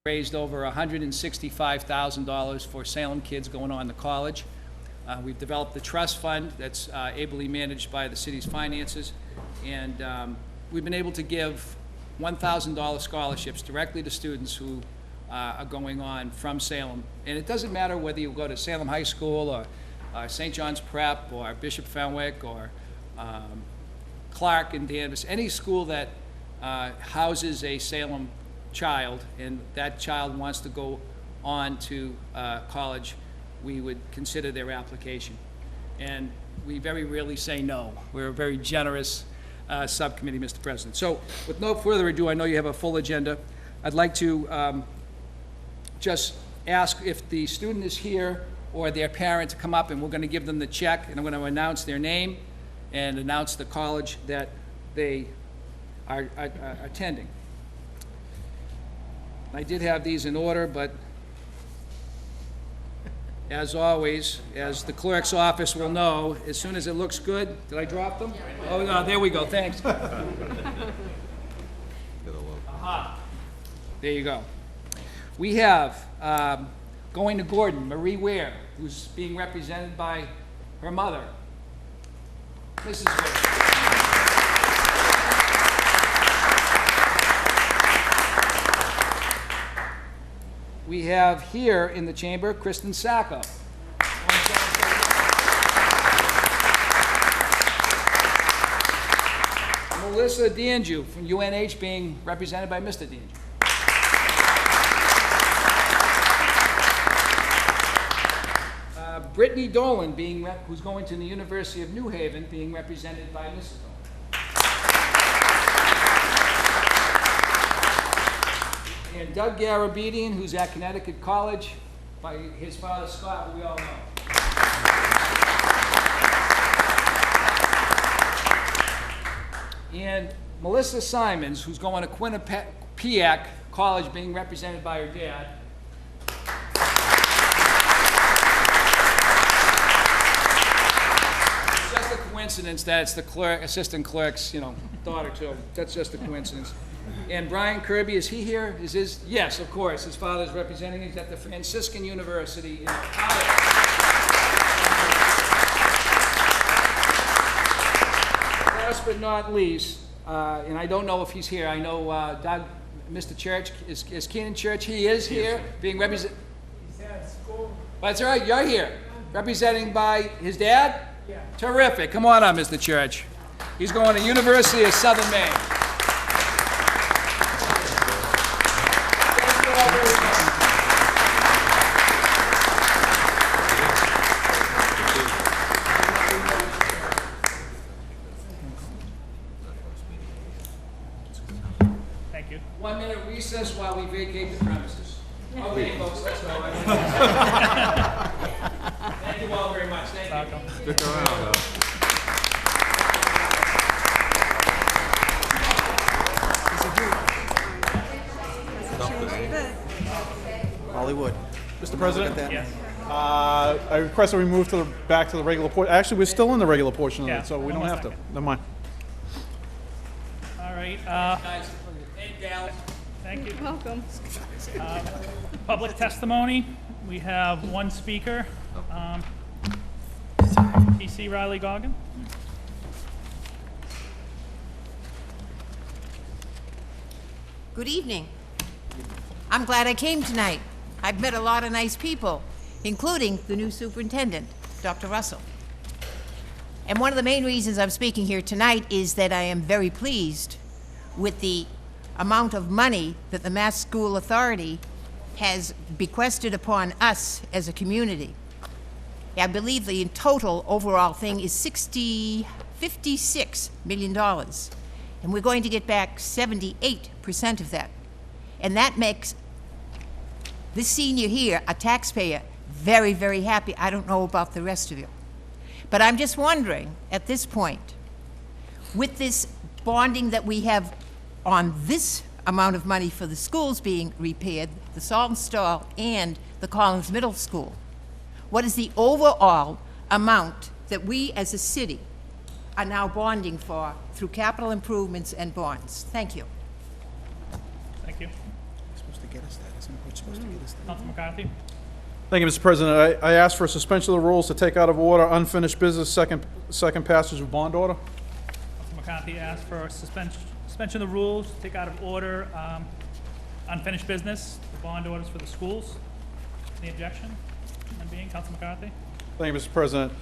raised over $165,000 for Salem kids going on to college. We've developed the trust fund that's ably managed by the city's finances, and we've been able to give $1,000 scholarships directly to students who are going on from Salem. And it doesn't matter whether you go to Salem High School or St. John's Prep or Bishop Fenwick or Clark and Danvers, any school that houses a Salem child and that child wants to go on to college, we would consider their application. And we very rarely say no. We're a very generous subcommittee, Mr. President. So with no further ado, I know you have a full agenda. I'd like to just ask if the student is here or their parent to come up, and we're going to give them the check, and I'm going to announce their name and announce the college that they are attending. I did have these in order, but as always, as the clerk's office will know, as soon as it looks good, did I drop them? Oh, no, there we go, thanks. Aha. There you go. We have, going to Gordon, Marie Ware, who's being represented by her mother, Mrs. Ware. We have here in the chamber, Kristen Sacco. Melissa D'Anjou from UNH being represented by Mr. D'Anjou. Brittany Dolan, who's going to the University of New Haven, being represented by Mrs. Dolan. And Doug Garabedian, who's at Connecticut College, by his father Scott, who we all know. And Melissa Simons, who's going to Quinnipiac College, being represented by her dad. It's just a coincidence that it's the assistant clerk's, daughter too. That's just a coincidence. And Brian Kirby, is he here? Yes, of course. His father's representing. He's at the Franciscan University in Ohio. Last but not least, and I don't know if he's here. I know Doug, Mr. Church, is Keenan Church? He is here, being represented. He's at school. That's all right. You're here, representing by his dad. Yeah. Terrific. Come on up, Mr. Church. He's going to University of Southern Maine. Thank you. 1 minute recess while we vacate the premises. Okay, folks, let's go. Thank you all very much. Thank you. Stick around, Hollywood. Mr. President? Yes. I request that we move back to the regular portion. Actually, we're still in the regular portion of Yeah, it, so we don't one have to. second. Never mind. All right. Guys, hey, Gal. Thank you. Welcome. Public testimony. We have one speaker. PC Riley Goggin. Good evening. I'm glad I came tonight. I've met a lot of nice people, including the new superintendent, Dr. Russell. And one of the main reasons I'm speaking here tonight is that I am very pleased with the amount of money that the Mass School Authority has bequested upon us as a community. I believe the total overall thing is $56 million. And we're going to get back 78% of that. And that makes this senior here, a taxpayer, very, very happy. I don't know about the rest of you. But I'm just wondering, at this point, with this bonding that we have on this amount of money for the schools being repaired, the Saltonstall and the Collins Middle School, what is the overall amount that we as a city are now bonding for through capital improvements and bonds? Thank you. Thank you. You're supposed to get us that, isn't it? Council McCarthy? Thank you, Mr. President. I ask for a suspension of the rules to take out of order unfinished business, second passage of bond order. Council McCarthy asks for suspension of the rules, take out of order unfinished business, the bond orders for the schools. Any objection? None being, Council McCarthy? Thank you, Mr. President.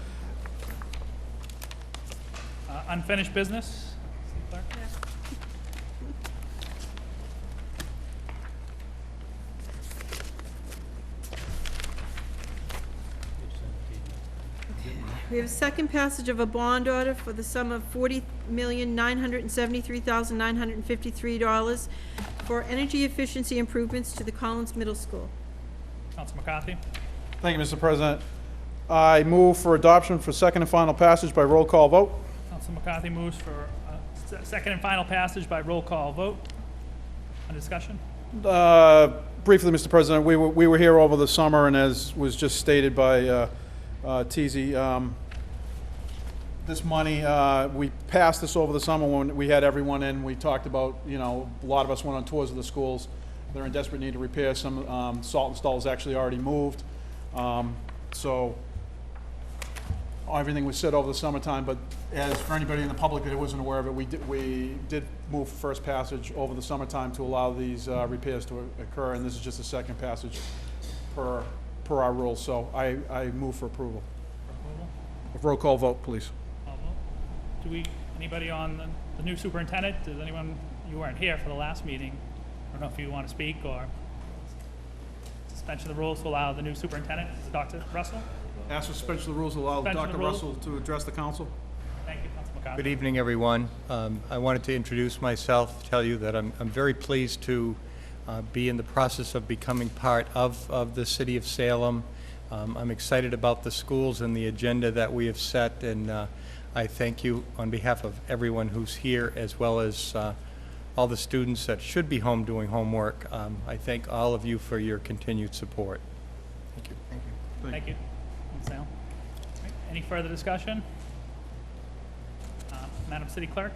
Unfinished business, City Clerk? We have a second passage of a bond order for the sum of $40,973,953 for energy efficiency improvements to the Collins Middle School. Council McCarthy? Thank you, Mr. President. I move for adoption for second and final passage by roll call vote. Council McCarthy moves for second and final passage by roll call vote. On discussion? Briefly, Mr. President, we were here over the summer, and as was just stated by Teasy, this money, we passed this over the summer when we had everyone in. We talked about, a lot of us went on tours of the schools. They're in desperate need of repair. Some salt installs actually already moved. So everything was said over the summertime, but as for anybody in the public that wasn't aware of it, we did move first passage over the summertime to allow these repairs to occur, and this is just a second passage per our rules. So I move for approval. Approval? Roll call vote, please. Call vote. Anybody on the new superintendent? Does anyone, you weren't here for the last meeting. I don't know if you want to speak or suspension of the rules to allow the new superintendent, Dr. Russell. Ask for suspension of the rules to allow Suspension of Dr. the rules. Russell to address the council. Thank you, Council McCarthy. Good evening, everyone. I wanted to introduce myself, tell you that I'm very pleased to be in the process of becoming part of the city of Salem. I'm excited about the schools and the agenda that we have set, and I thank you on behalf of everyone who's here, as well as all the students that should be home doing homework. I thank all of you for your continued support. Thank you. Thank you. Thank you. Ms. Salem. All right, any further discussion? Madam City Clerk,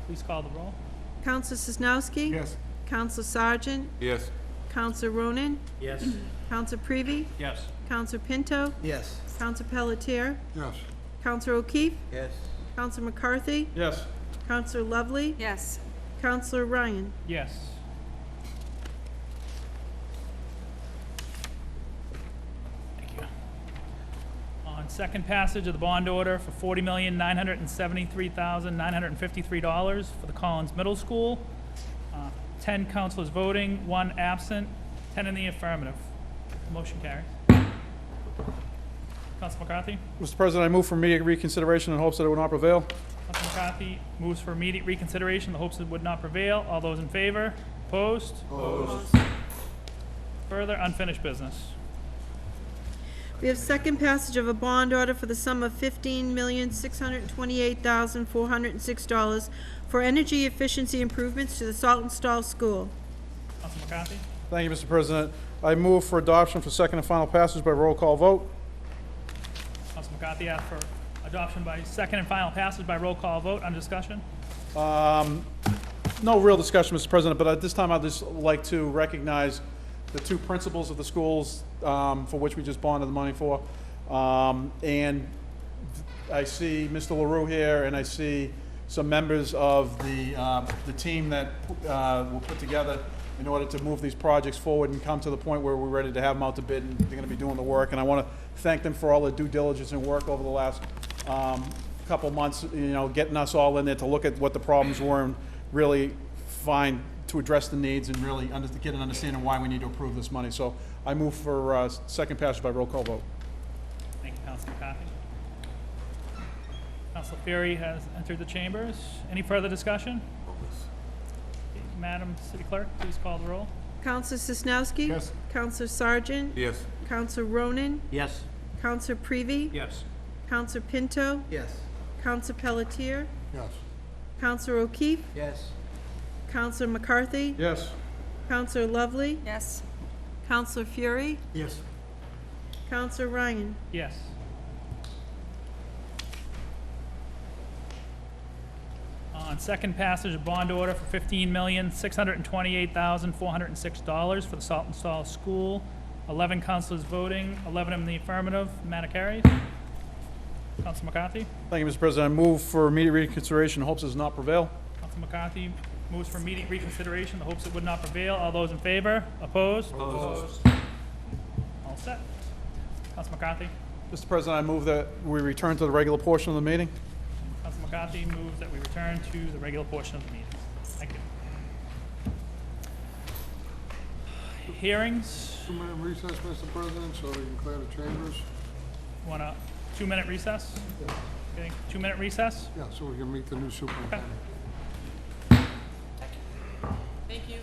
please call the roll. Counselor Sosnowski? Yes. Counselor Sargent? Yes. Counselor Ronan? Yes. Counselor Prevey? Yes. Counselor Pinto? Yes. Counselor Pelletier? Yes. Counselor O'Keefe? Yes. Counselor McCarthy? Yes. Counselor Lovely? Yes. Counselor Ryan? Yes. Thank you. On second passage of the bond order for $40,973,953 for the Collins Middle School, 10 councilors voting, 1 absent, 10 in the affirmative. Motion carries. Council McCarthy? Mr. President, I move for immediate reconsideration in hopes that it will not prevail. Council McCarthy moves for immediate reconsideration in the hopes it would not prevail. All those in favor? Opposed? Opposed. Further, Unfinished business. we have second passage of a bond order for the sum of $15,628,406 for energy efficiency improvements to the Saltonstall School. Council McCarthy? Thank you, Mr. President. I move for adoption for second and final passage by roll call vote. Council McCarthy asks for adoption by second and final passage by roll call vote. On discussion? No real discussion, Mr. President, but at this time I'd just like to recognize the two principals of the schools for which we just bonded the money for. And I see Mr. LaRue here, and I see some members of the team that were put together in order to move these projects forward and come to the point where we're ready to have them out to bid, and they're going to be doing the work. And I want to thank them for all their due diligence and work over the last couple months, getting us all in there to look at what the problems were and really find to address the needs and really get an understanding why we need to approve this money. So I move for second passage by roll call vote. Thank you, Council McCarthy. Council Fury has entered the chambers. Any further discussion? Madam City Clerk, please call the roll. Counselor Sosnowski? Yes. Counselor Sargent? Yes. Counselor Ronan? Yes. Counselor Prevey? Yes. Counselor Pinto? Yes. Counselor Pelletier? Yes. Counselor O'Keefe? Yes. Counselor McCarthy? Yes. Counselor Lovely? Yes. Counselor Fury? Yes. Counselor Ryan? Yes. On On second passage, a bond order for $15,628,406 for the Salton Stall School. 11 councilors voting, 11 in the affirmative. Matter carries. Council McCarthy. Thank you, Mr. President. I move for immediate reconsideration. Hopes does not prevail. Council McCarthy moves for immediate reconsideration. The hopes it would not prevail. All those in favor? Opposed? Opposed. All set. Council McCarthy. Mr. President, I move that we return to the regular portion of the meeting. Council McCarthy moves that we return to the regular portion of the meeting. Thank you. Hearings. 2-minute recess, Mr. President, so we can clear the chambers. Want a 2-minute recess? Okay, 2-minute recess? Yeah, so we can meet the new superintendent. Thank you.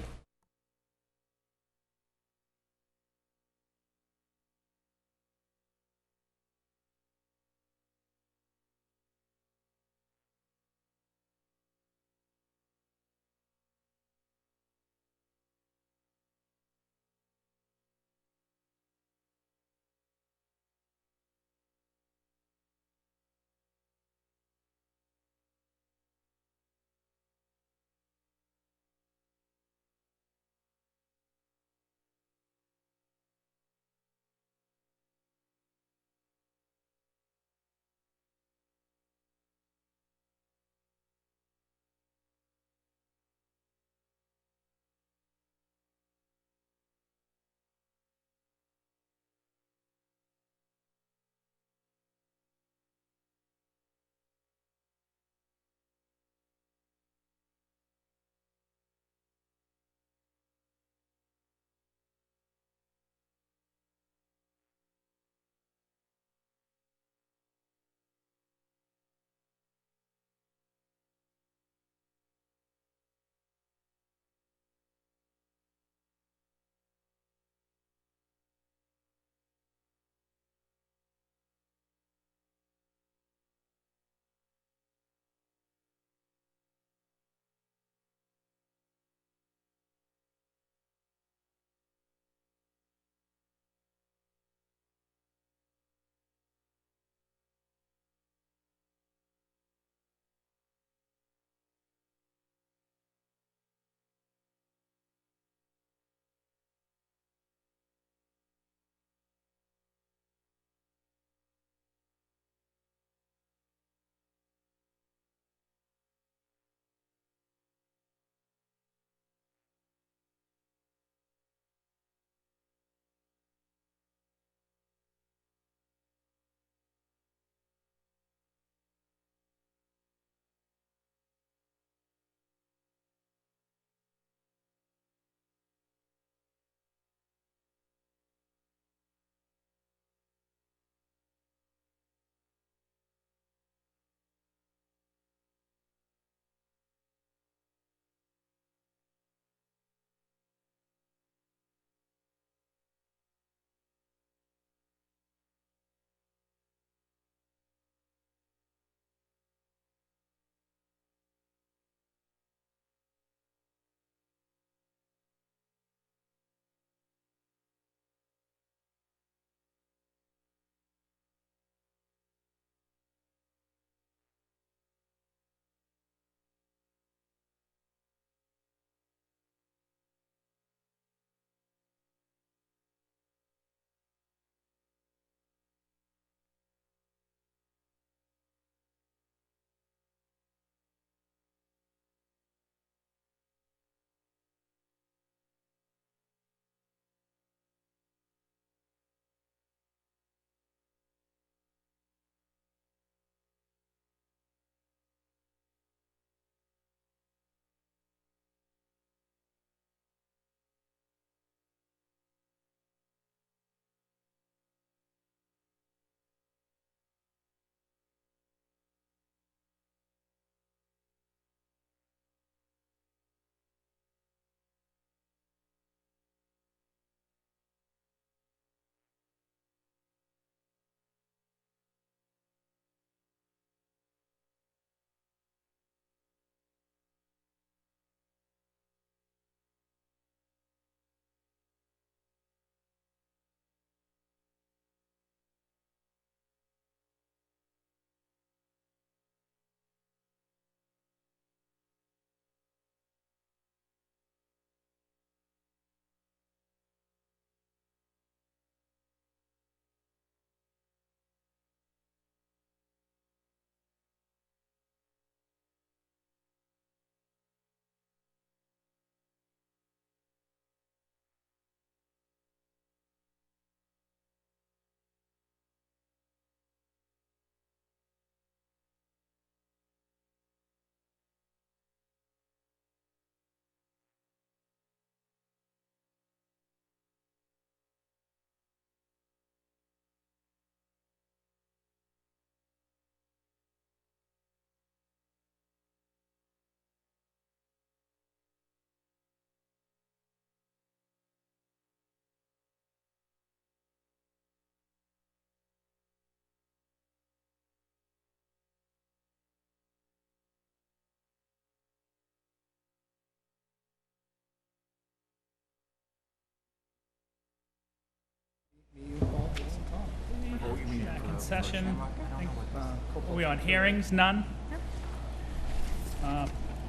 session. I think, are we on hearings? None?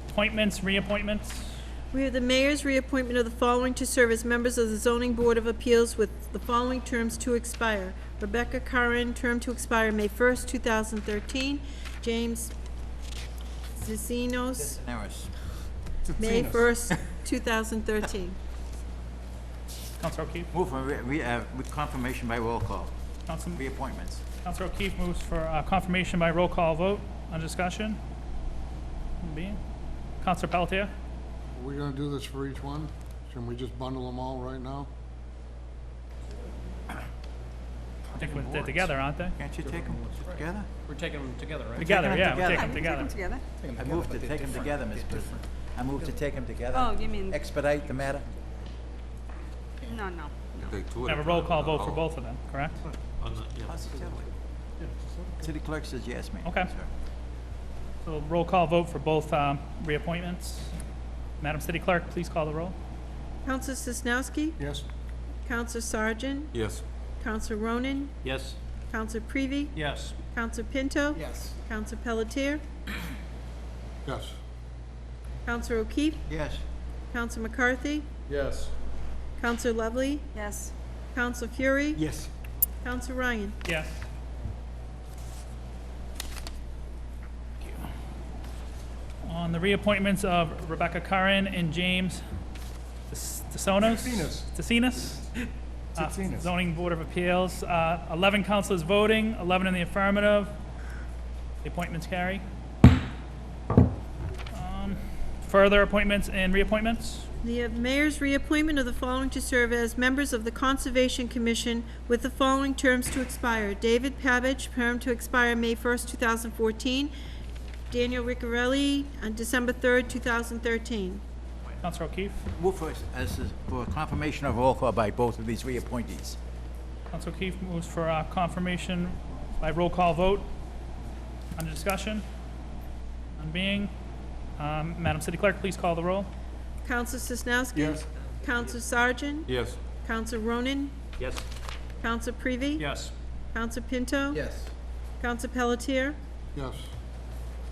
Appointments, reappointments? We have the mayor's reappointment of the following to serve as members of the zoning board of appeals with the following terms to expire. Rebecca Curran, term to expire May 1st, 2013. James Zicinos, May 1st, 2013. Counselor O'Keefe? Move for with confirmation by roll call. Counselor Reappointments. O'Keefe moves for confirmation by roll call vote. On discussion? Being. Counselor Pelletier? Are we gonna do this for each one? Can we just bundle them all right now? I think they're together, aren't they? Can't you take them together? We're taking them together, right? Together, them yeah, we'll together. take them together. Together? I move to take them together, Ms. President. I move to take them together. Oh, you mean, Expedite the matter. no. Have a roll call vote for both of them, correct? Positively. City clerk says yes, ma'am. Okay. Sir. So roll call vote for both reappointments. Madam City Clerk, please call the roll. Counselor Sosnowski, Yes? Counselor Sargent, Yes. Counselor Ronan, Yes. Counselor Prevey, Yes. Counselor Pinto, Yes. Counselor Pelletier, Yes. Counselor O'Keefe, Yes. Counselor McCarthy, Yes. Counselor Lovely, Yes. Counselor Fury, Yes. Counselor Ryan. Yes. On the reappointments of Rebecca Curran and James Tsonos? Ticinas. Zoning Board of Appeals, 11 councilors voting, 11 in the affirmative. The appointments carry. Further appointments and reappointments? The mayor's reappointment of the following to serve as members of the Conservation Commission with the following terms to expire. David Pavich, term to expire May 1st, 2014. Daniel Riccarelli, on December 3rd, 2013. Counselor O'Keefe? Move for confirmation of roll call by both of these reappointees. Counselor O'Keefe moves for confirmation by roll call vote. Under discussion? On being, Madam City Clerk, please call the roll. Counselor Sosnowski. Yes. Counselor Sargent. Yes. Counselor Ronan. Yes. Counselor Prevey. Yes. Counselor Pinto. Yes. Counselor Pelletier. Yes.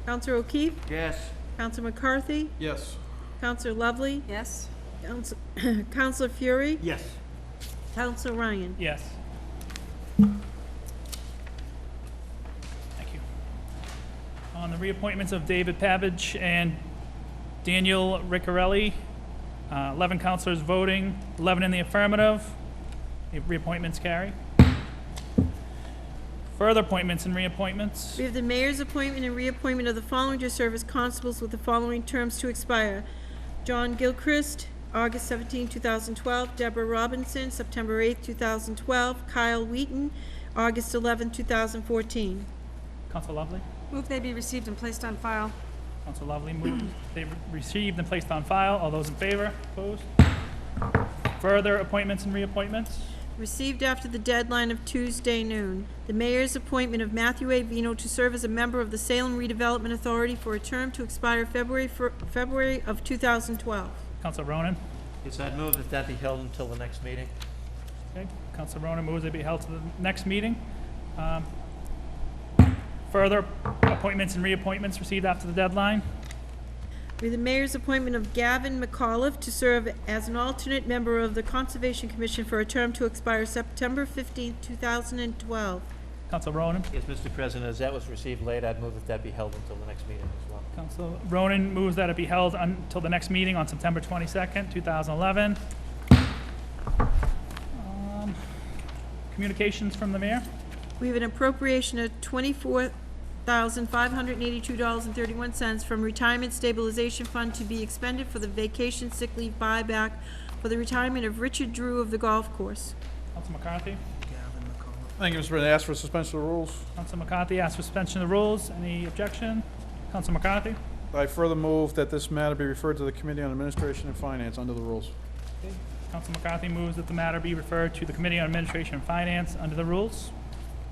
Counselor O'Keefe. Yes. Counselor McCarthy. Yes. Counselor Lovely. Yes. Counselor Fury. Yes. Counselor Ryan. Yes. Thank you. On the reappointments of David Pavich and Daniel Riccarelli, 11 councilors voting, 11 in the affirmative. The reappointments carry. Further appointments and reappointments. We have the mayor's appointment and reappointment of the following to serve as constables with the following terms to expire. John Gilchrist, August 17, 2012. Deborah Robinson, September 8, 2012. Kyle Wheaton, August 11, 2014. Council Lovely. Move they be received and placed on file. Council Lovely moved. They received and placed on file. All those in favor? Opposed? Further appointments and reappointments. Received after the deadline of Tuesday noon. The mayor's appointment of Matthew A. Vino to serve as a member of the Salem Redevelopment Authority for a term to expire February of 2012. Council Ronan. Yes, I'd move that that be held until the next meeting. Okay. Council Ronan moves they be held to the next meeting. Further appointments and reappointments received after the deadline. With the mayor's appointment of Gavin McAuliffe to serve as an alternate member of the Conservation Commission for a term to expire September 15, 2012. Council Ronan. Yes, Mr. President, as that was received late, I'd move that that be held until the next meeting as well. Council Ronan moves that it be held until the next meeting on September 22nd, 2011. Communications from the mayor. We have an appropriation of $24,582.31 from Retirement Stabilization Fund to be expended for the vacation sick leave buyback for the retirement of Richard Drew of the golf course. Council McCarthy. Thank you, Mr. President. Ask for suspension of the rules. Council McCarthy asks for suspension of the rules. Any objection? Council McCarthy. I further move that this matter be referred to the Committee on Administration and Finance under the rules. Council McCarthy moves that the matter be referred to the Committee on Administration and Finance under the rules.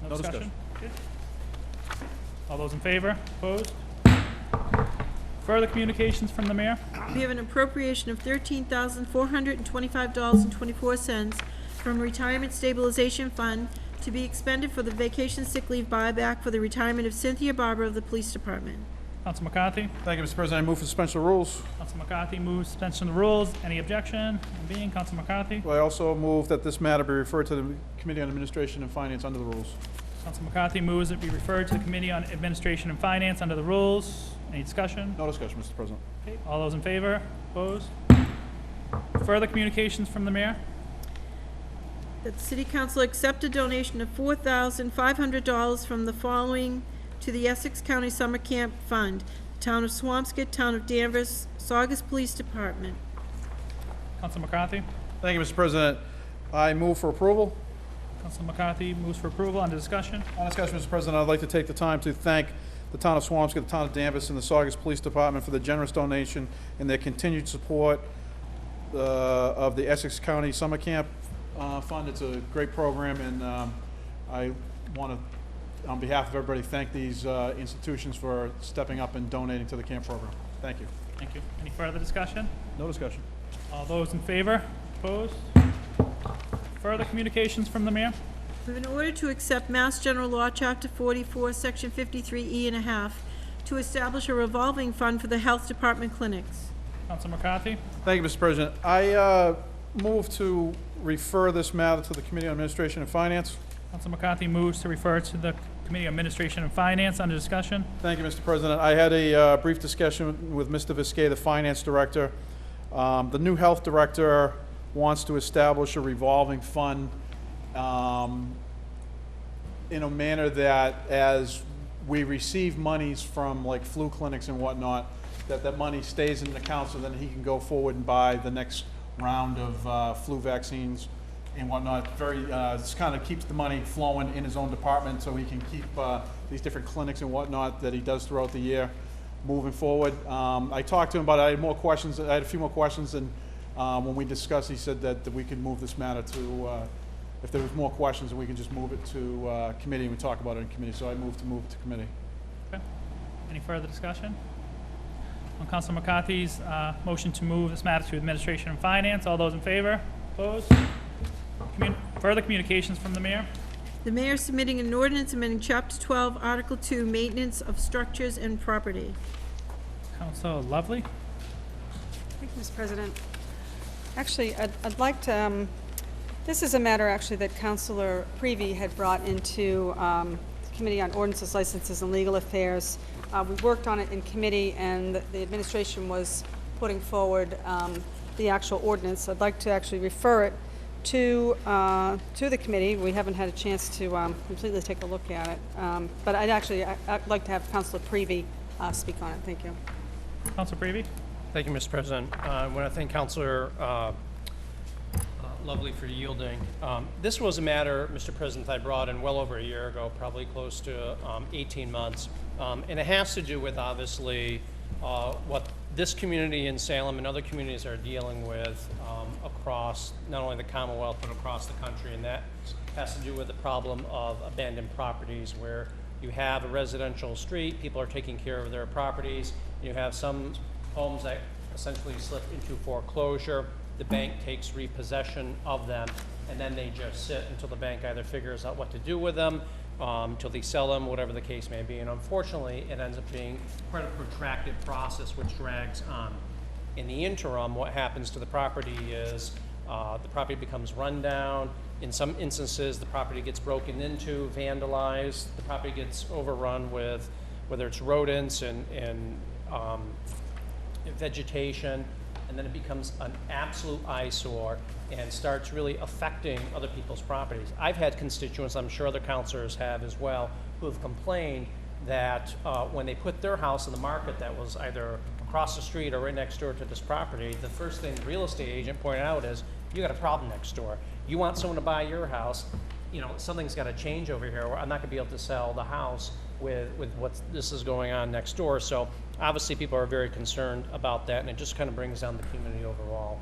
No discussion. Okay. All those in favor? Opposed? Further communications from the mayor? We have an appropriation of $13,425.24 from Retirement Stabilization Fund to be expended for the vacation sick leave buyback for the retirement of Cynthia Barber of the Police Department. Counsel McCarthy? Thank you, Mr. President. I move for suspension of rules. Counsel McCarthy moves suspension of the rules. Any objection? None being, Counsel McCarthy? I also move that this matter be referred to the Committee on Administration and Finance under the rules. Counsel McCarthy moves it be referred to the Committee on Administration and Finance under the rules. Any discussion? No discussion, Mr. President. Okay, all those in favor? Opposed? Further communications from the mayor? That the City Council accept a donation of $4,500 from the following to the Essex County Summer Camp Fund, Town of Swampscott, Town of Danvers, Saugus Police Department. Counsel McCarthy? Thank you, Mr. President. I move for approval. Counsel McCarthy moves for approval. Under discussion? On discussion, Mr. President, I'd like to take the time to thank the Town of Swampscott, the Town of Danvers, and the Saugus Police Department for the generous donation and their continued support of the Essex County Summer Camp Fund. It's a great program, and I want to, on behalf of everybody, thank these institutions for stepping up and donating to the camp program. Thank you. Thank you. Any further discussion? No discussion. All those in favor? Opposed? Further communications from the mayor? We have an order to accept Mass General Law, Chapter 44, Section 53E and a half, to establish a revolving fund for the Health Department clinics. Counsel McCarthy? Thank you, Mr. President. I move to refer this matter to the Committee on Administration and Finance. Counsel McCarthy moves to refer to the Committee on Administration and Finance. Under discussion? Thank you, Mr. President. I had a brief discussion with Mr. Viscay, the Finance Director. The new Health Director wants to establish a revolving fund in a manner that as we receive monies from like flu clinics and whatnot, that money stays in an account so then he can go forward and buy the next round of flu vaccines and whatnot. This kind of keeps the money flowing in his own department so he can keep these different clinics and whatnot that he does throughout the year moving forward. I talked to him about it. I had more questions. I had a few more questions, and when we discussed, he said that we could move this matter to, if there was more questions, we can just move it to committee and we talk about it in committee. So I move it to committee. Okay. Any further discussion? On Counsel McCarthy's motion to move this matter to Administration and Finance, all those in favor? Opposed? Further communications from the mayor? The mayor is submitting an ordinance amending Chapter 12, Article 2, Maintenance of Structures and Property. Counsel Lovely? Thank you, Mr. President. Actually, I'd like to, this is a matter actually that Councilor Prevey had brought into the Committee on Ordinances, Licenses, and Legal Affairs. We worked on it in committee, and the administration was putting forward the actual ordinance. I'd like to actually refer it to the committee. We haven't had a chance to completely take a look at it. But I'd like to have Councilor Prevey speak on it. Thank you. Counsel Prevey? Thank you, Mr. President. I want to thank Councilor Lovely for yielding. This was a matter, Mr. President, I brought in well over a year ago, probably close to 18 months. And it has to do with, obviously, what this community in Salem and other communities are dealing with across not only the Commonwealth, but across the country. And that has to do with the problem of abandoned properties, where you have a residential street, people are taking care of their properties, you have some homes that essentially slip into foreclosure, the bank takes repossession of them, and then they just sit until the bank either figures out what to do with them, until they sell them, whatever the case may be. And unfortunately, it ends up being quite a protracted process which drags on. In the interim, what happens to the property is the property becomes run down. In some instances, the property gets broken into, vandalized, the property gets overrun with whether it's rodents and vegetation, and then it becomes an absolute eyesore and starts really affecting other people's properties. I've had constituents, I'm sure other councilors have as well, who have complained that when they put their house in the market that was either across the street or right next door to this property, the first thing the real estate agent pointed out is, you got a problem next door. You want someone to buy your house, you know, something's got to change over here. I'm not going to be able to sell the house with what this is going on next door. So obviously people are very concerned about that, and it just kind of brings down the community overall.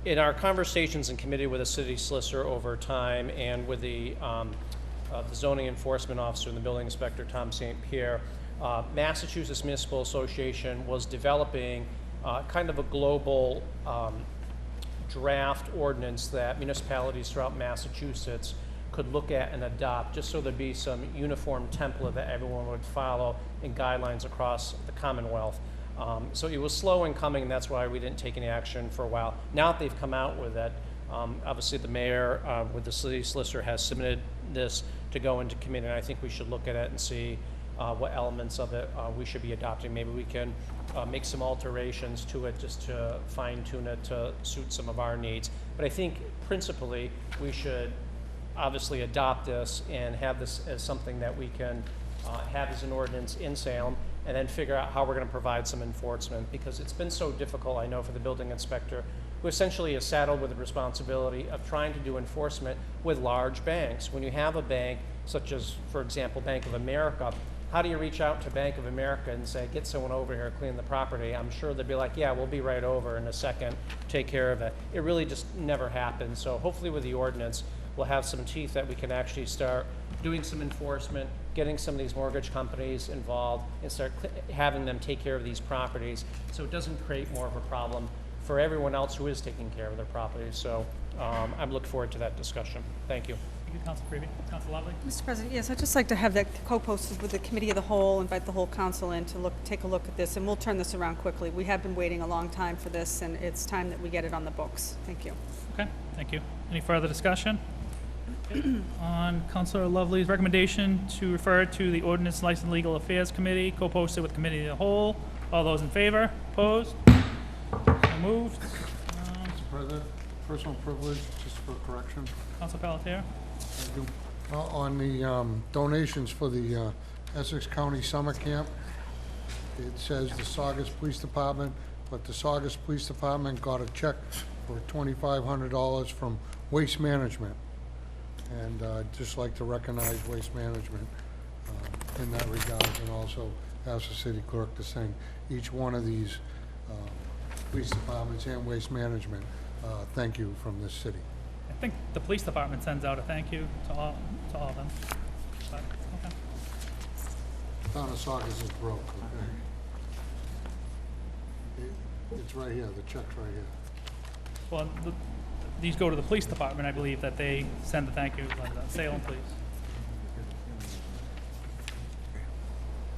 In our conversations in committee with the city solicitor over time and with the zoning enforcement officer and the building inspector, Tom St. Pierre, Massachusetts Municipal Association was developing kind of a global draft ordinance that municipalities throughout Massachusetts could look at and adopt, just so there'd be some uniform template that everyone would follow and guidelines across the Commonwealth. So it was slow in coming, and that's why we didn't take any action for a while. Now that they've come out with it, obviously the mayor with the city solicitor has submitted this to go into committee, and I think we should look at it and see what elements of it we should be adopting. Maybe we can make some alterations to it just to fine tune it to suit some of our needs. But I think principally we should obviously adopt this and have this as something that we can have as an ordinance in Salem, and then figure out how we're going to provide some enforcement, because it's been so difficult, I know, for the building inspector, who essentially is saddled with the responsibility of trying to do enforcement with large banks. When you have a bank, such as, for example, Bank of America, how do you reach out to Bank of America and say, get someone over here, clean the property? I'm sure they'd be like, yeah, we'll be right over in a second, take care of it. It really just never happens. So hopefully with the ordinance, we'll have some teeth that we can actually start doing some enforcement, getting some of these mortgage companies involved, and start having them take care of these properties, so it doesn't create more of a problem for everyone else who is taking care of their properties. So I'm looking forward to that discussion. Thank you. Thank you, Council Creevy. Council Lovely? Mr. President, yes, I'd just like to have that co-posted with the committee of the whole, invite the whole council in to take a look at this, and we'll turn this around quickly. We have been waiting a long time for this, and it's time that we get it on the books. Thank you. Okay, thank you. Any further discussion? On Councilor Lovely's recommendation to refer to the Ordinance License Legal Affairs Committee, co-posted with Committee of the Whole. All those in favor? Opposed? So moved. Mr. President, personal privilege, just for correction. Council Pelletier? Thank you. On the donations for the Essex County Summer Camp, it says the Saugus Police Department, but the Saugus Police Department got a check for $2,500 from Waste Management. And I'd just like to recognize Waste Management in that regard, and also ask the city clerk to sing each one of these police departments and Waste Management thank you from this city. I think the police department sends out a thank you to all of them. But, okay. Town of Saugus is broke, okay? It's right here, the check's right here. Well, these go to the police department, I believe, that they send the thank you letters out. Salem Police.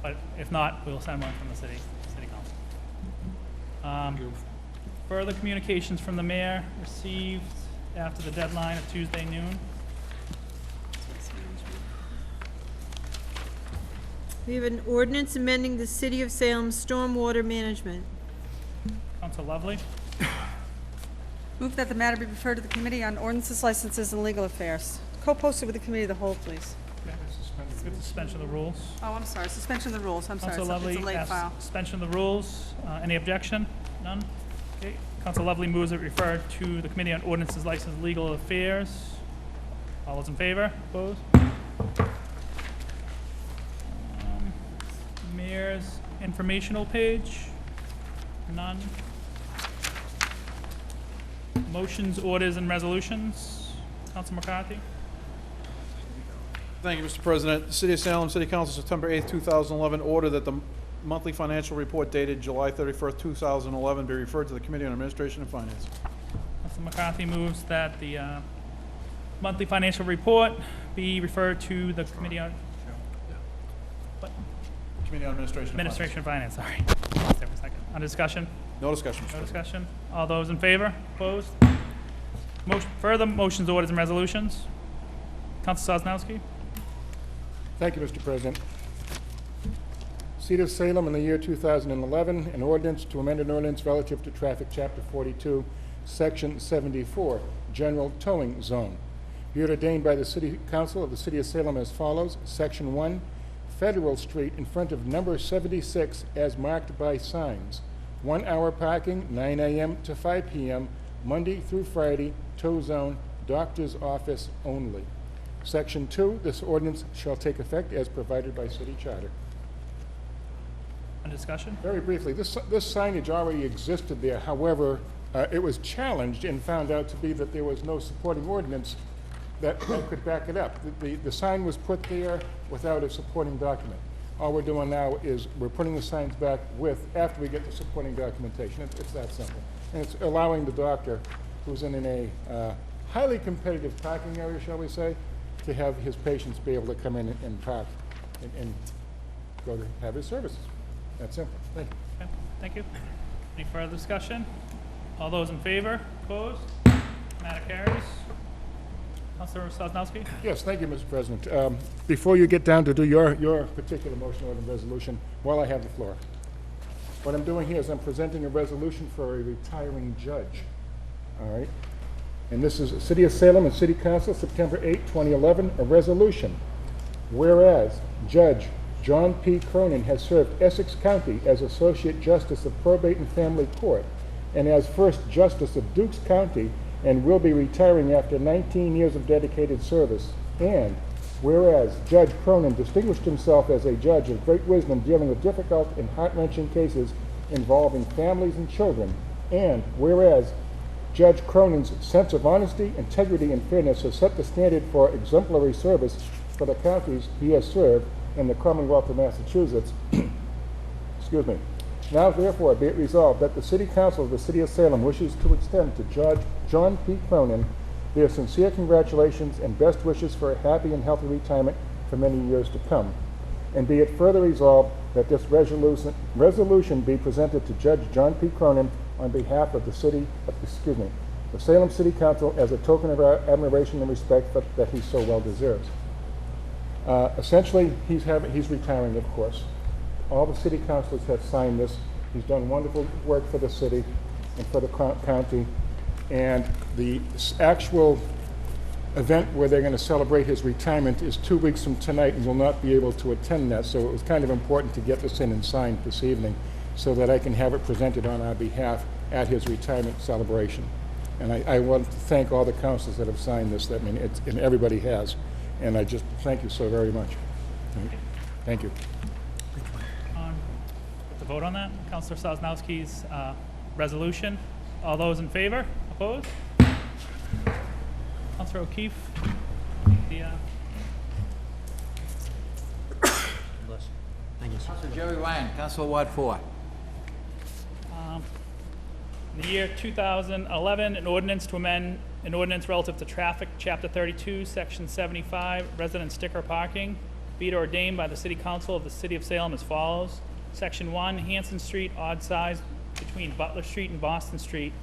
But if not, we'll send one from the city council. Further communications from the mayor received after the deadline of Tuesday noon. We have an ordinance amending the City of Salem stormwater management. Council Lovely? Move that the matter be referred to the Committee on Ordinances, Licenses, and Legal Affairs. Co-posted with the Committee of the Whole, please. Okay. With suspension of the rules. Oh, I'm sorry, suspension of the rules. I'm sorry, Council Lovely it's a late asks file. suspension of the rules. Any objection? None? Okay. Council Lovely moves it referred to the Committee on Ordinances, License, and Legal Affairs. All those in favor? Opposed? Mayor's informational page. None. Motions, orders, and resolutions. Council McCarthy? Thank you, Mr. President. The City of Salem City Council, September 8th, 2011, order that the monthly financial report dated July 31st, 2011 be referred to the Committee on Administration and Finance. Council McCarthy moves that the monthly financial report be referred to the Committee on what? Committee on Administration and Finance. Administration and Finance, sorry. Lost there for a second. On discussion? No discussion, Mr. No President. discussion? All those in favor? Opposed? Further motions, orders, and resolutions? Council Sosnowski? Thank you, Mr. President. City of Salem in the year 2011, an ordinance to amend an ordinance relative to traffic, Chapter 42, Section 74, General Towing Zone. Be it ordained by the City Council of the City of Salem as follows. Section 1, Federal Street in front of number 76 as marked by signs. 1 hour parking, 9 a.m. to 5 p.m., Monday through Friday, tow zone, doctor's office only. Section 2, this ordinance shall take effect as provided by city charter. On discussion? Very briefly, this signage already existed there. However, it was challenged and found out to be that there was no supporting ordinance that could back it up. The sign was put there without a supporting document. All we're doing now is we're putting the signs back after we get the supporting documentation. It's that simple. And it's allowing the doctor, who's in a highly competitive parking area, shall we say, to have his patients be able to come in and park and go to have his services. That's simple. Thank you. Okay, thank you. Any further discussion? All those in favor? Opposed? Matter carries. Councilor Sosnowski? Yes, thank you, Mr. President. Before you get down to do your particular motion or the resolution, while I have the floor, what I'm doing here is I'm presenting a resolution for a retiring judge, all right? And this is City of Salem and City Council, September 8, 2011, a resolution. Whereas Judge John P. Cronin has served Essex County as Associate Justice of Probate and Family Court and as First Justice of Dukes County, and will be retiring after 19 years of dedicated service. And whereas Judge Cronin distinguished himself as a judge of great wisdom dealing with difficult and heart-wrenching cases involving families and children. And whereas Judge Cronin's sense of honesty, integrity, and fairness has set the standard for exemplary service for the counties he has served in the Commonwealth of Massachusetts. Excuse me. Now, therefore, be it resolved that the City Council of the City of Salem wishes to extend to Judge John P. Cronin their sincere congratulations and best wishes for a happy and healthy retirement for many years to come. And be it further resolved that this resolution be presented to Judge John P. Cronin on behalf of the the Salem City Council as a token of our admiration and respect that he so well deserves. Essentially, he's retiring, of course. All the city councilors have signed this. He's done wonderful work for the city and for the county. And the actual event where they're going to celebrate his retirement is 2 weeks from tonight, and will not be able to attend that. So it was kind of important to get this in and signed this evening so that I can have it presented on our behalf at his retirement celebration. And I want to thank all the councilors that have signed this. And everybody has. And I just thank you so very much. Thank you. To vote on that, Councilor Sosnowski's resolution. All those in favor? Opposed? Councilor O'Keefe? Councilor Jerry Ryan, Councilor Ward 4. In the year 2011, an ordinance to amend an ordinance relative to traffic, Chapter 32, Section 75, resident sticker parking, be it ordained by the City Council of the City of Salem as follows. Section 1, Hanson Street, odd size between Butler Street and Boston Street,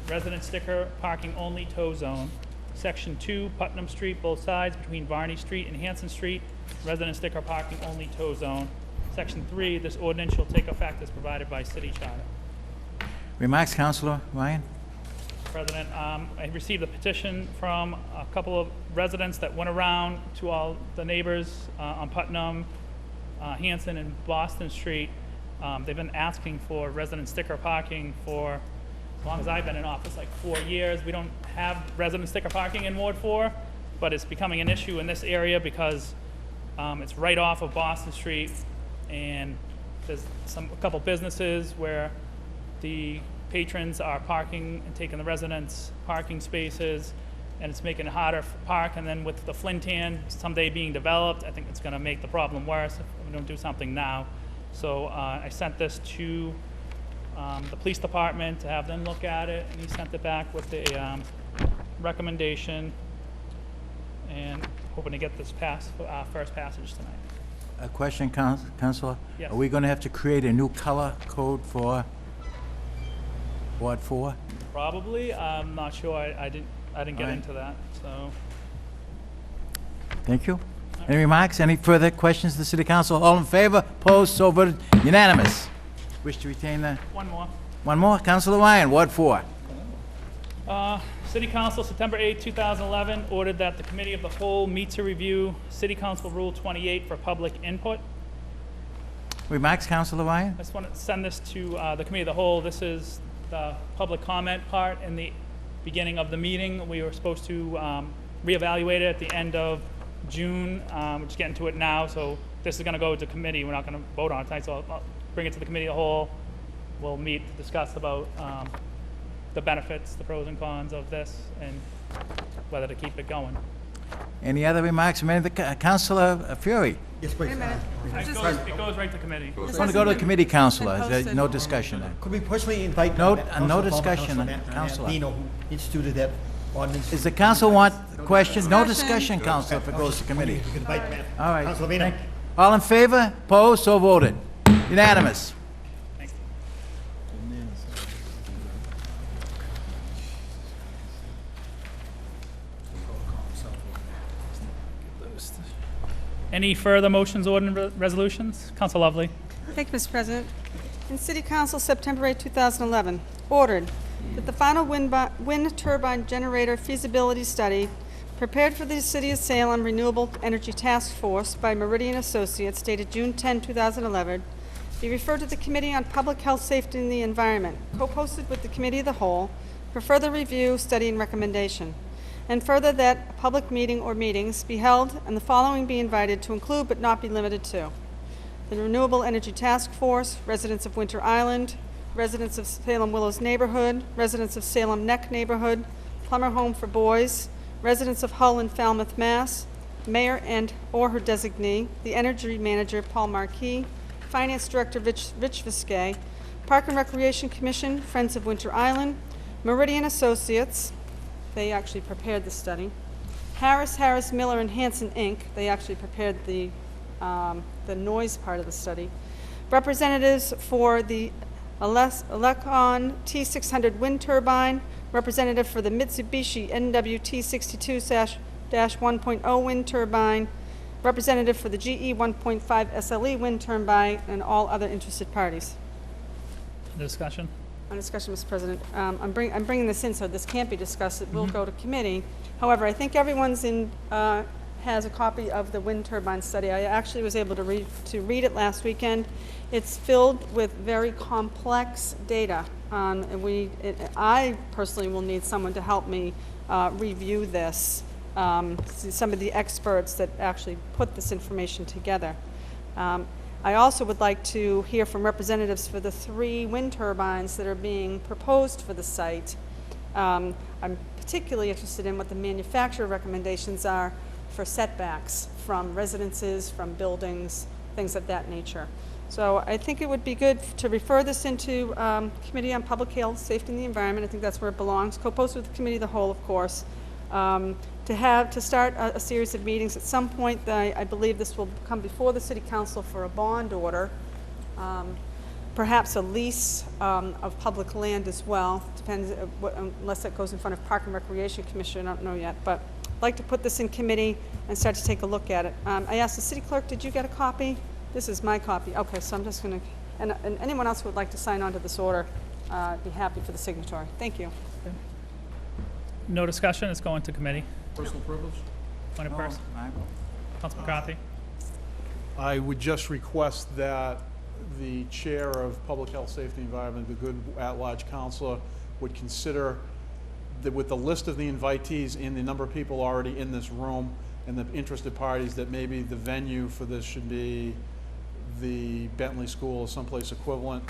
resident sticker parking only, tow zone. Section 2, Putnam Street, both sides between Varney Street and Hanson Street, resident sticker parking only, tow zone. Section 3, this ordinance shall take effect as provided by city charter. Remarks, Councilor Ryan? President, I received a petition from a couple of residents that went around to all the neighbors on Putnam, Hanson, and Boston Street. They've been asking for resident sticker parking for as long as I've been in office, like 4 years. We don't have resident sticker parking in Ward 4, but it's becoming an issue in this area because it's right off of Boston Street, and there's a couple businesses where the patrons are parking and taking the residents' parking spaces, and it's making it harder to park. And then with the Flintan someday being developed, I think it's going to make the problem worse if we don't do something now. So I sent this to the police department to have them look at it, and he sent it back with a recommendation, and hoping to get this passed for our first passage tonight. A question, Councilor? Yes. Are we going to have to create a new color code for Ward 4? Probably. I'm not sure. I didn't get into that. So. Thank you. Any remarks? Any further questions to the City Council? All in favor? Opposed? So voted. Unanimous. Wish to retain the... One more. One more? Councilor Ryan, Ward 4. City Council, September 8, 2011, ordered that the Committee of the Whole meet to review City Council Rule 28 for public input. Remarks, Councilor Ryan? I just want to send this to the Committee of the Whole. This is the public comment part in the beginning of the meeting. We were supposed to reevaluate it at the end of June. We're just getting to it now, so this is going to go to committee. We're not going to vote on it tonight, so I'll bring it to the Committee of the Whole. We'll meet to discuss about the benefits, the pros and cons of this, and whether to keep it going. Any other remarks from any of the Councilor Fury? Yes, please. Wait a minute. It goes right to committee. I want to go to the committee, Councilor. Is there no discussion there? Could we personally invite? No Councilor discussion, Councilor Councilor. Nino, who instituted that ordinance? Does the council want questions? No discussion, Council, if it goes to committee. All right. Thank you. All in favor? Opposed? So voted. Unanimous. Any further motions, ordinance, resolutions? Council Lovely. Thank you, Mr. President. In City Council, September 8, 2011, ordered that the final wind turbine generator feasibility study prepared for the City of Salem Renewable Energy Task Force by Meridian Associates dated June 10, 2011, be referred to the Committee on Public Health, Safety, and the Environment, co-posted with the Committee of the Whole, for further review, study, and recommendation. And further, that a public meeting or meetings be held and the following be invited to include but not be limited to: the Renewable Energy Task Force, residents of Winter Island, residents of Salem Willows Neighborhood, residents of Salem Neck Neighborhood, Plummer Home for Boys, residents of Hull and Falmouth, Mass., Mayor and or her designee, the Energy Manager Paul Marquis, Finance Director Rich Viscay, Park and Recreation Commission, Friends of Winter Island, Meridian Associates, they actually prepared the study, Harris, Miller, and Hanson, Inc., they actually prepared the noise part of the study, representatives for the Elecon T600 wind turbine, representative for the Mitsubishi NWT 62-1.0 wind turbine, representative for the GE 1.5 SLE wind turbine, and all other interested parties. Discussion? On discussion, Mr. President, I'm bringing this in so this can't be discussed. It will go to committee. However, I think everyone's has a copy of the wind turbine study. I actually was able to read it last weekend. It's filled with very complex data. I personally will need someone to help me review this. Some of the experts that actually put this information together. I also would like to hear from representatives for the 3 wind turbines that are being proposed for the site. I'm particularly interested in what the manufacturer recommendations are for setbacks from residences, from buildings, things of that nature. So I think it would be good to refer this into Committee on Public Health, Safety, and the Environment. I think that's where it belongs. Co-posted with the Committee of the Whole, of course. To start a series of meetings at some point. I believe this will come before the City Council for a bond order, perhaps a lease of public land as well. Depends, unless that goes in front of Park and Recreation Commission, I don't know yet. But I'd like to put this in committee and start to take a look at it. I asked the City Clerk, did you get a copy? This is my copy. Okay, so I'm just going to, and anyone else who would like to sign on to this order, be happy for the signatory. Thank you. No discussion, it's going to committee. Personal privilege? Point of person. Council McCarthy. I would just request that the Chair of Public Health, Safety, and Environment, the good at-large counselor, would consider that with the list of the invitees and the number of people already in this room and the interested parties, that maybe the venue for this should be the Bentley School or someplace equivalent.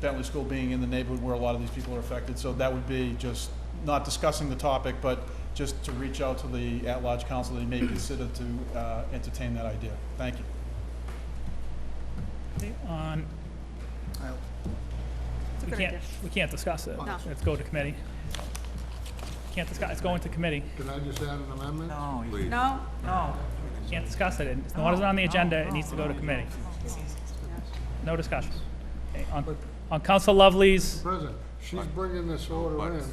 Bentley School being in the neighborhood where a lot of these people are affected. So that would be just not discussing the topic, but just to reach out to the at-large council, they may consider to entertain that idea. Thank you. We can't discuss it. No. Let's go to committee. Can't discuss, it's going to committee. Can I just add an amendment? No? Can't discuss it. It's not on the agenda, it needs to go to committee. No discussion. Okay, on Council Lovely's, President, she's bringing this order in.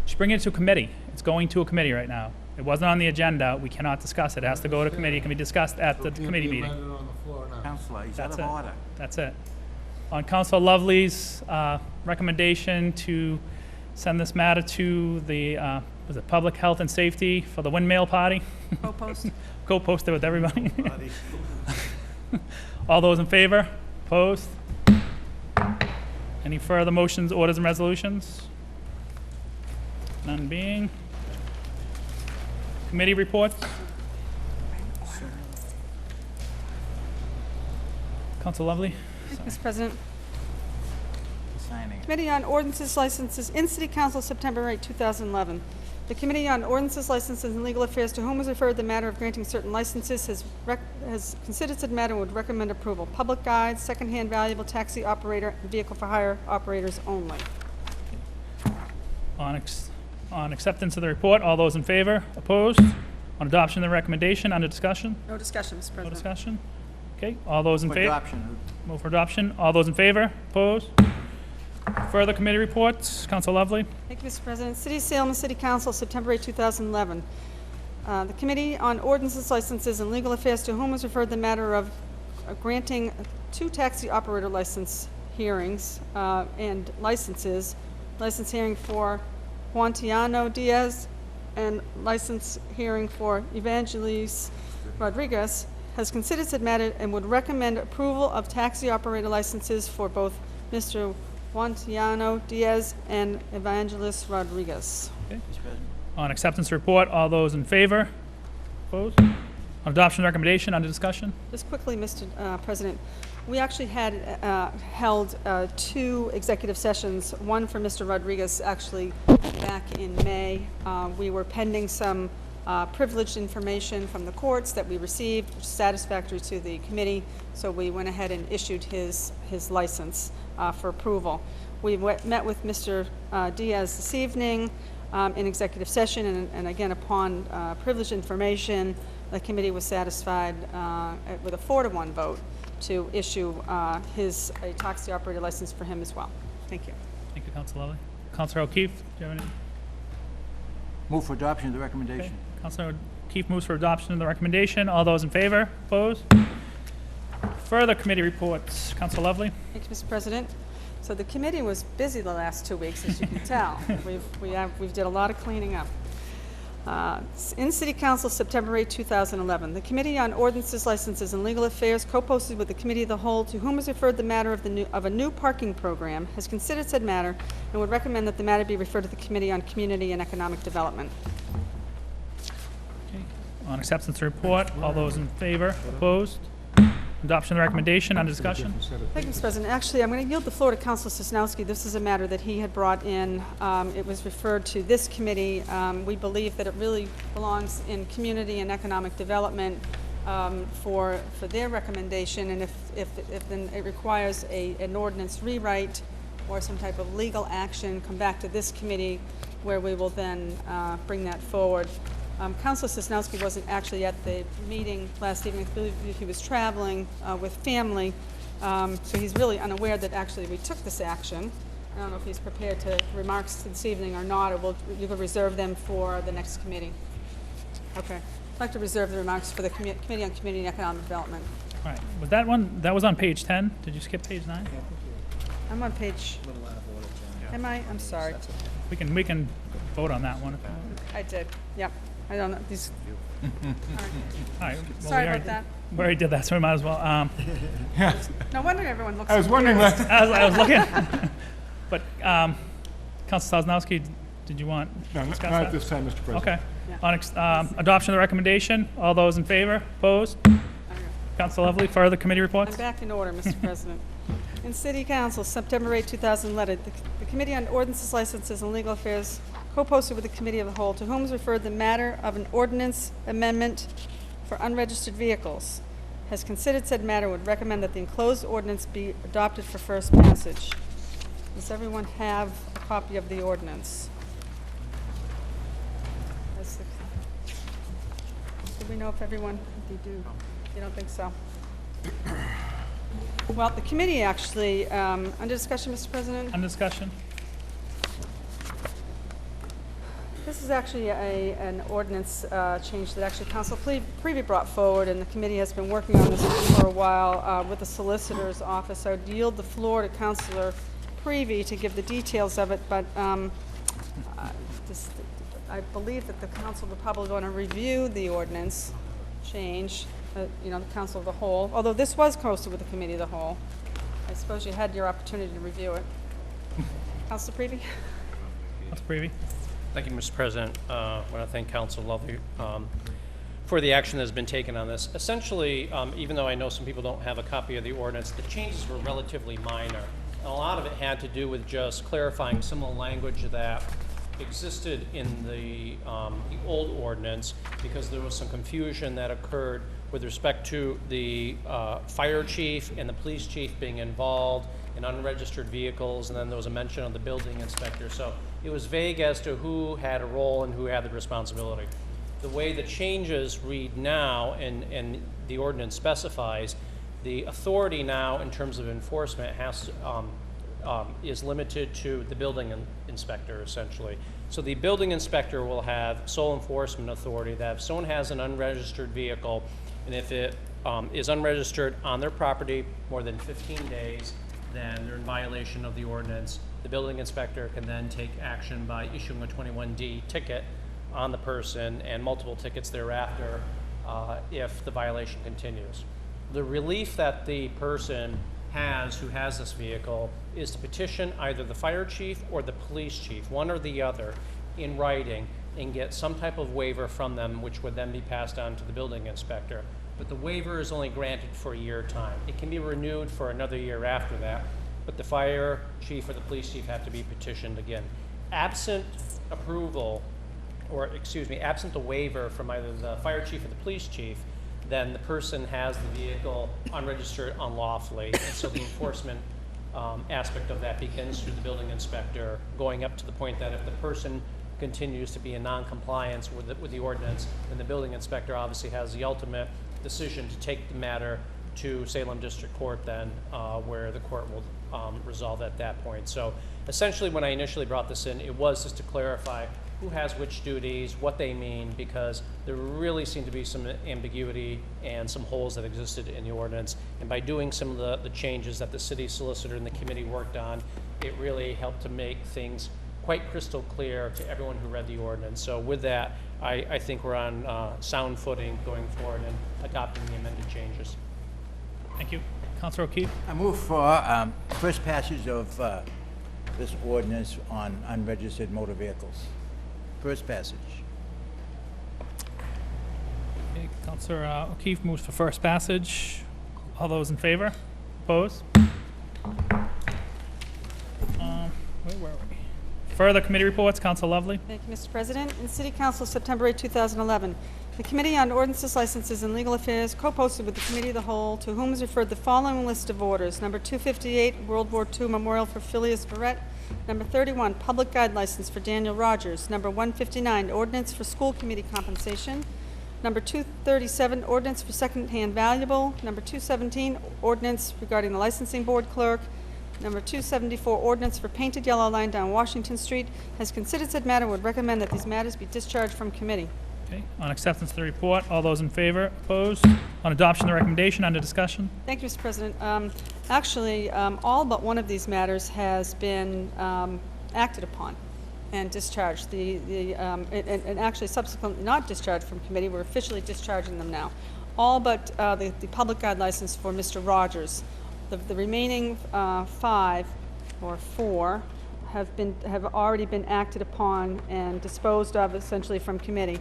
she's bringing it to committee. It's going to a committee right now. It wasn't on the agenda, we cannot discuss it. It has to go to committee, it can be discussed at the committee meeting. Can't be amended on the floor now. Counselor, he's out That's of it. order. That's it. On Council Lovely's recommendation to send this matter to the, was it Public Health and Safety for the windmill party? Co-post? Co-post it with everybody. All those in favor? Opposed? Any further motions, orders, and resolutions? None being. Committee reports? Council Lovely? Mr. President, Signing it. Committee on Ordinances, Licenses in City Council, September 8, 2011. The Committee on Ordinances, Licenses, and Legal Affairs, to whom was referred the matter of granting certain licenses, has considered said matter and would recommend approval. Public guides, secondhand valuable taxi operator, and vehicle for hire operators only. On acceptance of the report, all those in favor? Opposed? On adoption of the recommendation, under discussion? No discussion, Mr. No President. discussion? Okay, all those in For favor? adoption. Move for adoption. All those in favor? Opposed? Further committee reports? Council Lovely? Thank you, Mr. President. City of Salem City Council, September 8, 2011. The Committee on Ordinances, Licenses, and Legal Affairs, to whom was referred the matter of granting 2 taxi operator license hearings and licenses. License hearing for Juantiano Diaz and license hearing for Evangelis Rodriguez, has considered said matter and would recommend approval of taxi operator licenses for both Mr. Juantiano Diaz and Evangelis Rodriguez. Okay. On acceptance report, all those in favor? Opposed? On adoption recommendation, under discussion? Just quickly, Mr. President, we actually had held 2 executive sessions, one for Mr. Rodriguez actually back in May. We were pending some privileged information from the courts that we received, which is satisfactory to the committee, so we went ahead and issued his license for approval. We met with Mr. Diaz this evening in executive session, and again, upon privileged information, the committee was satisfied with a 4-to-1 vote to issue a taxi operator license for him as well. Thank you. Thank you, Council Lovely. Councilor O'Keefe, do you have any? Move for adoption of the recommendation. Okay. Councilor O'Keefe moves for adoption of the recommendation. All those in favor? Opposed? Further committee reports. Council Lovely? Thank you, Mr. President. So the committee was busy the last 2 weeks, as you can tell. We've did a lot of cleaning up. In City Council, September 8, 2011, the Committee on Ordinances, Licenses, and Legal Affairs, co-posted with the Committee of the Whole, to whom is referred the matter of a new parking program, has considered said matter and would recommend that the matter be referred to the Committee on Community and Economic Development. Okay. On acceptance report, all those in favor? Opposed? Adoption of the recommendation, under discussion? Thank you, Mr. President. Actually, I'm going to yield the floor to Councilor Sosnowski. This is a matter that he had brought in. It was referred to this committee. We believe that it really belongs in Community and Economic Development for their recommendation, and if then it requires an ordinance rewrite or some type of legal action, come back to this committee where we will then bring that forward. Councilor Sosnowski wasn't actually at the meeting last evening. I believe he was traveling with family, so he's really unaware that actually we took this action. I don't know if he's prepared to remarks this evening or not, or you could reserve them for the next committee. Okay. I'd like to reserve the remarks for the Committee on Community and Economic Development. All right. Was that one, that was on page 10? Did you skip page 9? I'm on page... Am I? I'm sorry. We can vote on that one. I did. Yep. I don't know. These... All right. All right. Well, Sorry we about that. We already did that, so we might as well. No wonder everyone looks I was wondering confused. that. I was looking. But, Council Sosnowski, did you want to No, discuss not that? at this time, Mr. President. Okay. Yeah. On adoption of the recommendation, all those in favor? Opposed? Council Lovely, further committee reports? I'm back in order, Mr. President. In City Council, September 8, 2011, the Committee on Ordinances, Licenses, and Legal Affairs co-posted with the Committee of the Whole, to whom is referred the matter of an ordinance amendment for unregistered vehicles. Has considered said matter, would recommend that the enclosed ordinance be adopted for first passage. Does everyone have a copy of the ordinance? Do we know if everyone? They do. You don't think so? Well, the committee actually, under discussion, Mr. President? On discussion? This is actually an ordinance change that actually Council Prevey brought forward, and the committee has been working on this for a while with the solicitor's office. I would yield the floor to Councilor Prevey to give the details of it, but I believe that the council will probably want to review the ordinance change, you know, the Council of the Whole, although this was posted with the Committee of the Whole. I suppose you had your opportunity to review it. Councilor Prevey? Council Prevey? Thank you, Mr. President. I want to thank Council Lovely for the action that has been taken on this. Essentially, even though I know some people don't have a copy of the ordinance, the changes were relatively minor. And a lot of it had to do with just clarifying some of the language that existed in the old ordinance, because there was some confusion that occurred with respect to the fire chief and the police chief being involved in unregistered vehicles, and then there was a mention of the building inspector. So it was vague as to who had a role and who had the responsibility. The way the changes read now, and the ordinance specifies, the authority now in terms of enforcement has, is limited to the building inspector, essentially. So the building inspector will have sole enforcement authority that if someone has an unregistered vehicle, and if it is unregistered on their property more than 15 days, then they're in violation of the ordinance. The building inspector can then take action by issuing a 21D ticket on the person and multiple tickets thereafter if the violation continues. The relief that the person has who has this vehicle is to petition either the fire chief or the police chief, one or the other, in writing and get some type of waiver from them, which would then be passed on to the building inspector. But the waiver is only granted for a year time. It can be renewed for another year after that, but the fire chief or the police chief have to be petitioned again. Absent approval, or excuse me, absent a waiver from either the fire chief or the police chief, then the person has the vehicle unregistered unlawfully, and so the enforcement aspect of that begins through the building inspector, going up to the point that if the person continues to be in non-compliance with the ordinance, then the building inspector obviously has the ultimate decision to take the matter to Salem District Court then, where the court will resolve at that point. So essentially when I initially brought this in, it was just to clarify who has which duties, what they mean, because there really seemed to be some ambiguity and some holes that existed in the ordinance. And by doing some of the changes that the city solicitor and the committee worked on, it really helped to make things quite crystal clear to everyone who read the ordinance. So with that, I think we're on sound footing going forward and adopting the amended changes. Thank you. Councilor O'Keefe? I move for first passage of this ordinance on unregistered motor vehicles. First passage. Okay, Councilor O'Keefe moves for first passage. All those in favor? Opposed? Where were we? Further committee reports, Council Lovely. Thank you, Mr. President. In City Council, September 8, 2011, the Committee on Ordinances, Licenses, and Legal Affairs co-posted with the Committee of the Whole, to whom is referred the following list of orders. Number 258, World War II Memorial for Phileas Barrett. Number 31, Public Guide License for Daniel Rogers. Number 159, Ordinance for School Committee Compensation. Number 237, Ordinance for Second-Hand Valuable. Number 217, Ordinance regarding the Licensing Board Clerk. Number 274, Ordinance for Painted Yellow Line down Washington Street. Has considered said matter, would recommend that these matters be discharged from committee. Okay, on acceptance of the report, all those in favor? Opposed? On adoption of the recommendation, under discussion? Thank you, Mr. President. Actually, all but one of these matters has been acted upon and discharged. And actually subsequently not discharged from committee. We're officially discharging them now. All but the public guide license for Mr. Rogers. The remaining 5 or 4 have already been acted upon and disposed of essentially from committee.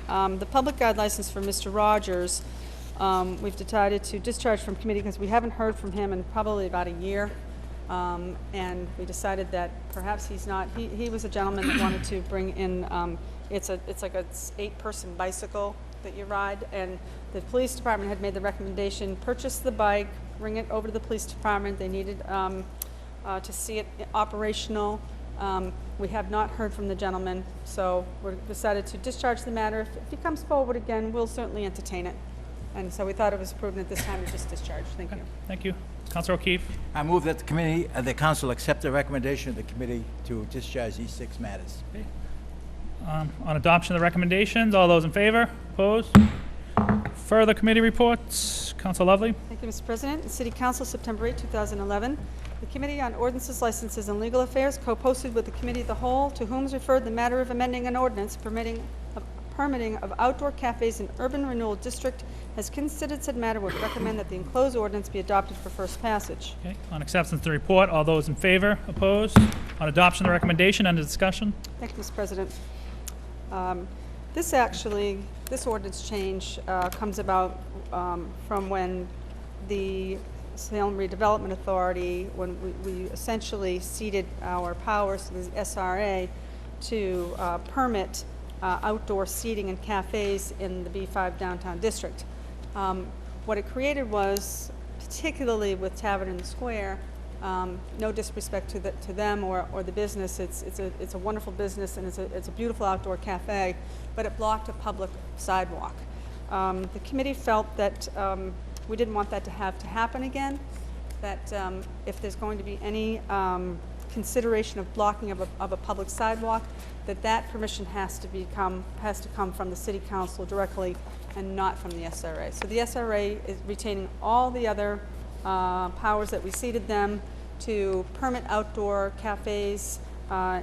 The public guide license for Mr. Rogers, we've decided to discharge from committee because we haven't heard from him in probably about a year. And we decided that perhaps he's not, he was a gentleman that wanted to bring in, it's like an 8-person bicycle that you ride, and the police department had made the recommendation, purchase the bike, bring it over to the police department. They needed to see it operational. We have not heard from the gentleman, so we decided to discharge the matter. If he comes forward again, we'll certainly entertain it. And so we thought it was prudent at this time to just discharge. Thank you. Thank you. Councilor O'Keefe? I move that the council accept the recommendation of the committee to discharge these 6 matters. Okay. On adoption of the recommendations, all those in favor? Opposed? Further committee reports, Council Lovely. Thank you, Mr. President. City Council, September 8, 2011. The Committee on Ordinances, Licenses, and Legal Affairs co-posted with the Committee of the Whole, to whom is referred the matter of amending an ordinance permitting of outdoor cafes in urban renewal district. Has considered said matter, would recommend that the enclosed ordinance be adopted for first passage. Okay. On acceptance of the report, all those in favor? Opposed? On adoption of the recommendation, under discussion? Thank you, Mr. President. This ordinance change comes about from when the Salem Redevelopment Authority, when we essentially ceded our powers to the SRA to permit outdoor seating and cafes in the B5 downtown district. What it created was, particularly with Tavern in the Square, No disrespect to them or the business. It's a wonderful business, and it's a beautiful outdoor cafe, but it blocked a public sidewalk. The committee felt that we didn't want that to happen again, that if there's going to be any consideration of blocking of a public sidewalk, that permission has to come from the city council directly and not from the SRA. So the SRA is retaining all the other powers that we ceded them to permit outdoor cafes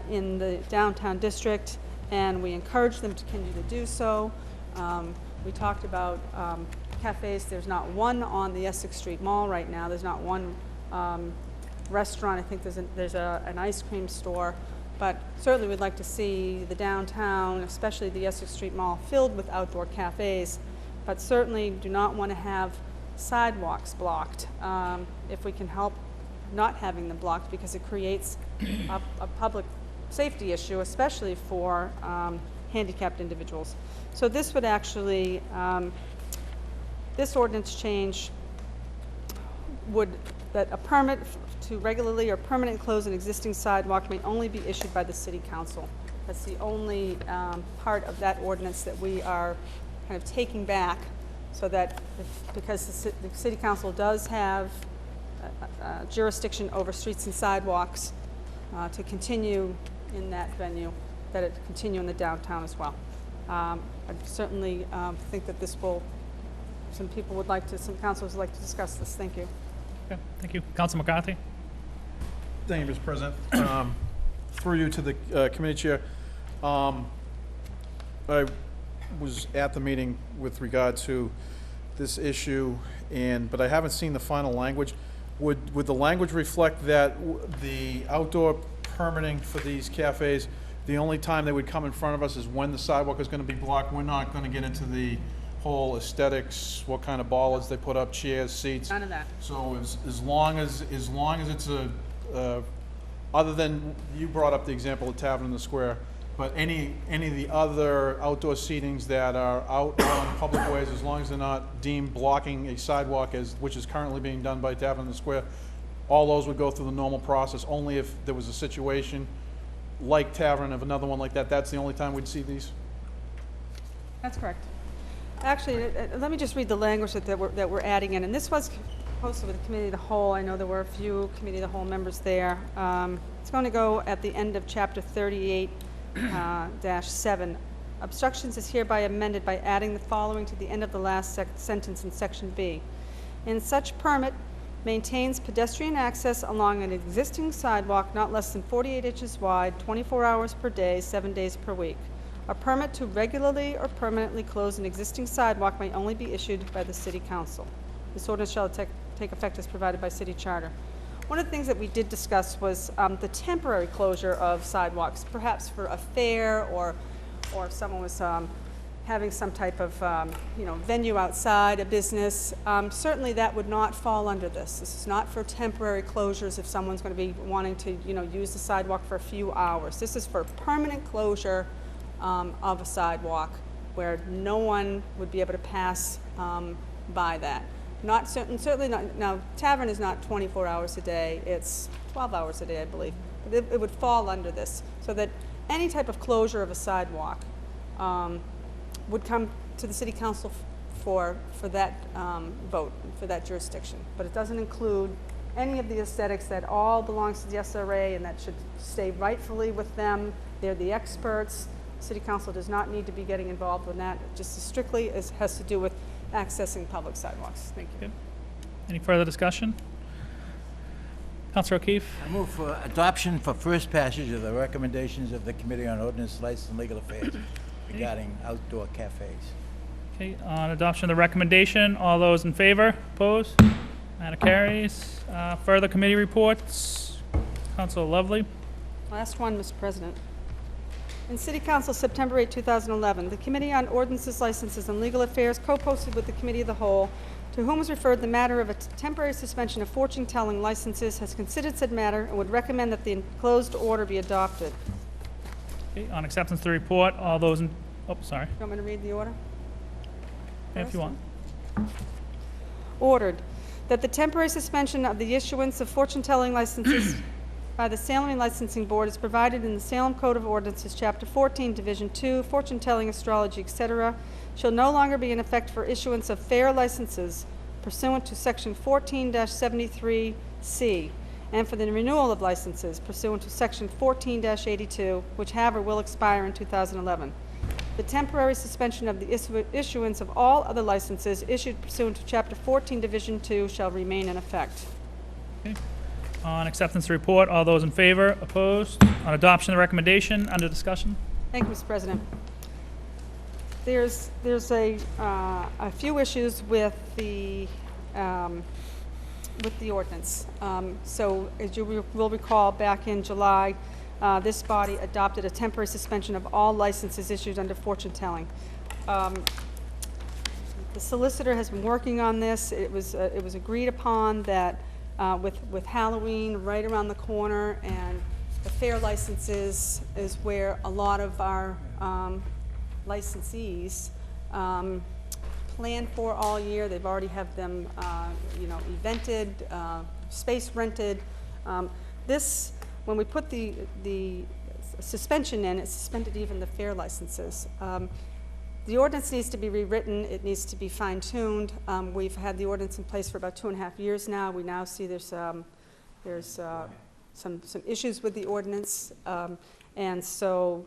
in the downtown district, and we encourage them to continue to do so. We talked about cafes. There's not one on the Essex Street Mall right now. There's not one restaurant. I think there's an ice cream store. But certainly we'd like to see the downtown, especially the Essex Street Mall, filled with outdoor cafes, but certainly do not want to have sidewalks blocked if we can help not having them blocked, because it creates a public safety issue, especially for handicapped individuals. So this would actually, this ordinance change that a permit to regularly or permanently close an existing sidewalk may only be issued by the city council. That's the only part of that ordinance that we are kind of taking back, so that because the city council does have jurisdiction over streets and sidewalks to continue in that venue, that it continue in the downtown as well. I certainly think that this will, some councilors would like to discuss this. Thank you. Okay, thank you. Council McCarthy? Thank you, Mr. President. Through you to the committee chair. I was at the meeting with regard to this issue, but I haven't seen the final language. Would the language reflect that the outdoor permitting for these cafes, the only time they would come in front of us is when the sidewalk is going to be blocked? We're not going to get into the whole aesthetics, what kind of bollards they put up, chairs, seats. None of that. So as long as it's other than, you brought up the example of Tavern in the Square, but any of the other outdoor seatings that are out on public ways, as long as they're not deemed blocking a sidewalk, which is currently being done by Tavern in the Square, all those would go through the normal process. Only if there was a situation like Tavern, of another one like that, that's the only time we'd see these? That's correct. Actually, let me just read the language that we're adding in, and this was posted with the Committee of the Whole. I know there were a few Committee of the Whole members there. It's going to go at the end of Chapter 38-7. Obstructions is hereby amended by adding the following to the end of the last sentence in Section B. In such permit, maintains pedestrian access along an existing sidewalk not less than 48 inches wide, 24 hours per day, 7 days per week. A permit to regularly or permanently close an existing sidewalk may only be issued by the City Council. This ordinance shall take effect as provided by City Charter. One of the things that we did discuss was the temporary closure of sidewalks, perhaps for a fair or if someone was having some type of venue outside, a business. Certainly that would not fall under this. This is not for temporary closures if someone's going to be wanting to use the sidewalk for a few hours. This is for permanent closure of a sidewalk where no one would be able to pass by that. Certainly not. Now, Tavern is not 24 hours a day. It's 12 hours a day, I believe. But it would fall under this, so that any type of closure of a sidewalk would come to the City Council for that vote, for that jurisdiction. But it doesn't include any of the aesthetics. That all belongs to the SRA, and that should stay rightfully with them. They're the experts. City Council does not need to be getting involved with that. It just strictly has to do with accessing public sidewalks. Thank you. Okay. Any further discussion? Councilor O'Keefe? I move for adoption for first passage of the recommendations of the Committee on Ordinance, License, and Legal Affairs regarding outdoor cafes. Okay, on adoption of the recommendation, all those in favor? Opposed? Matter carries. Further committee reports? Councilor Lovely? Last one, Mr. President. In City Council, September 8, 2011, the Committee on Ordinances, Licenses, and Legal Affairs co-posted with the Committee of the Whole, to whom was referred the matter of a temporary suspension of fortune-telling licenses, has considered said matter and would recommend that the enclosed order be adopted. Okay, on acceptance of the report, all those in, sorry. You want me to read the order? Yeah, if you want. Ordered, that the temporary suspension of the issuance of fortune-telling licenses by the Salem Licensing Board is provided in the Salem Code of Ordinances, Chapter 14, Division 2, fortune-telling, astrology, etc., shall no longer be in effect for issuance of fair licenses pursuant to Section 14-73C, and for the renewal of licenses pursuant to Section 14-82, which have or will expire in 2011. The temporary suspension of the issuance of all other licenses issued pursuant to Chapter 14, Division 2 shall remain in effect. On acceptance of the report, all those in favor, opposed? On adoption of the recommendation, under discussion? Thank you, Mr. President. There's a few issues with the ordinance. So as you will recall, back in July, this body adopted a temporary suspension of all licenses issued under fortune telling. The solicitor has been working on this. It was agreed upon that with Halloween right around the corner and the fair licenses is where a lot of our licensees plan for all year. They've already have them, evented, space rented. When we put the suspension in, it suspended even the fair licenses. The ordinance needs to be rewritten. It needs to be fine-tuned. We've had the ordinance in place for about 2.5 years now. We now see there's some issues with the ordinance, and so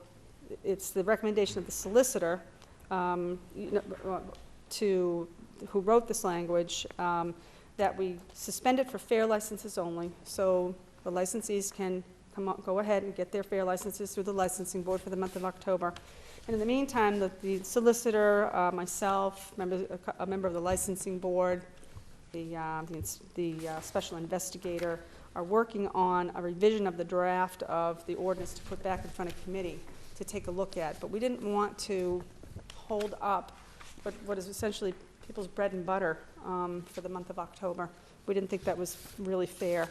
it's the recommendation of the solicitor who wrote this language that we suspend it for fair licenses only, so the licensees can go ahead and get their fair licenses through the licensing board for the month of October. And in the meantime, the solicitor, myself, a member of the licensing board, the special investigator, are working on a revision of the draft of the ordinance to put back in front of committee to take a look at. But we didn't want to hold up what is essentially people's bread and butter for the month of October. We didn't think that was really fair.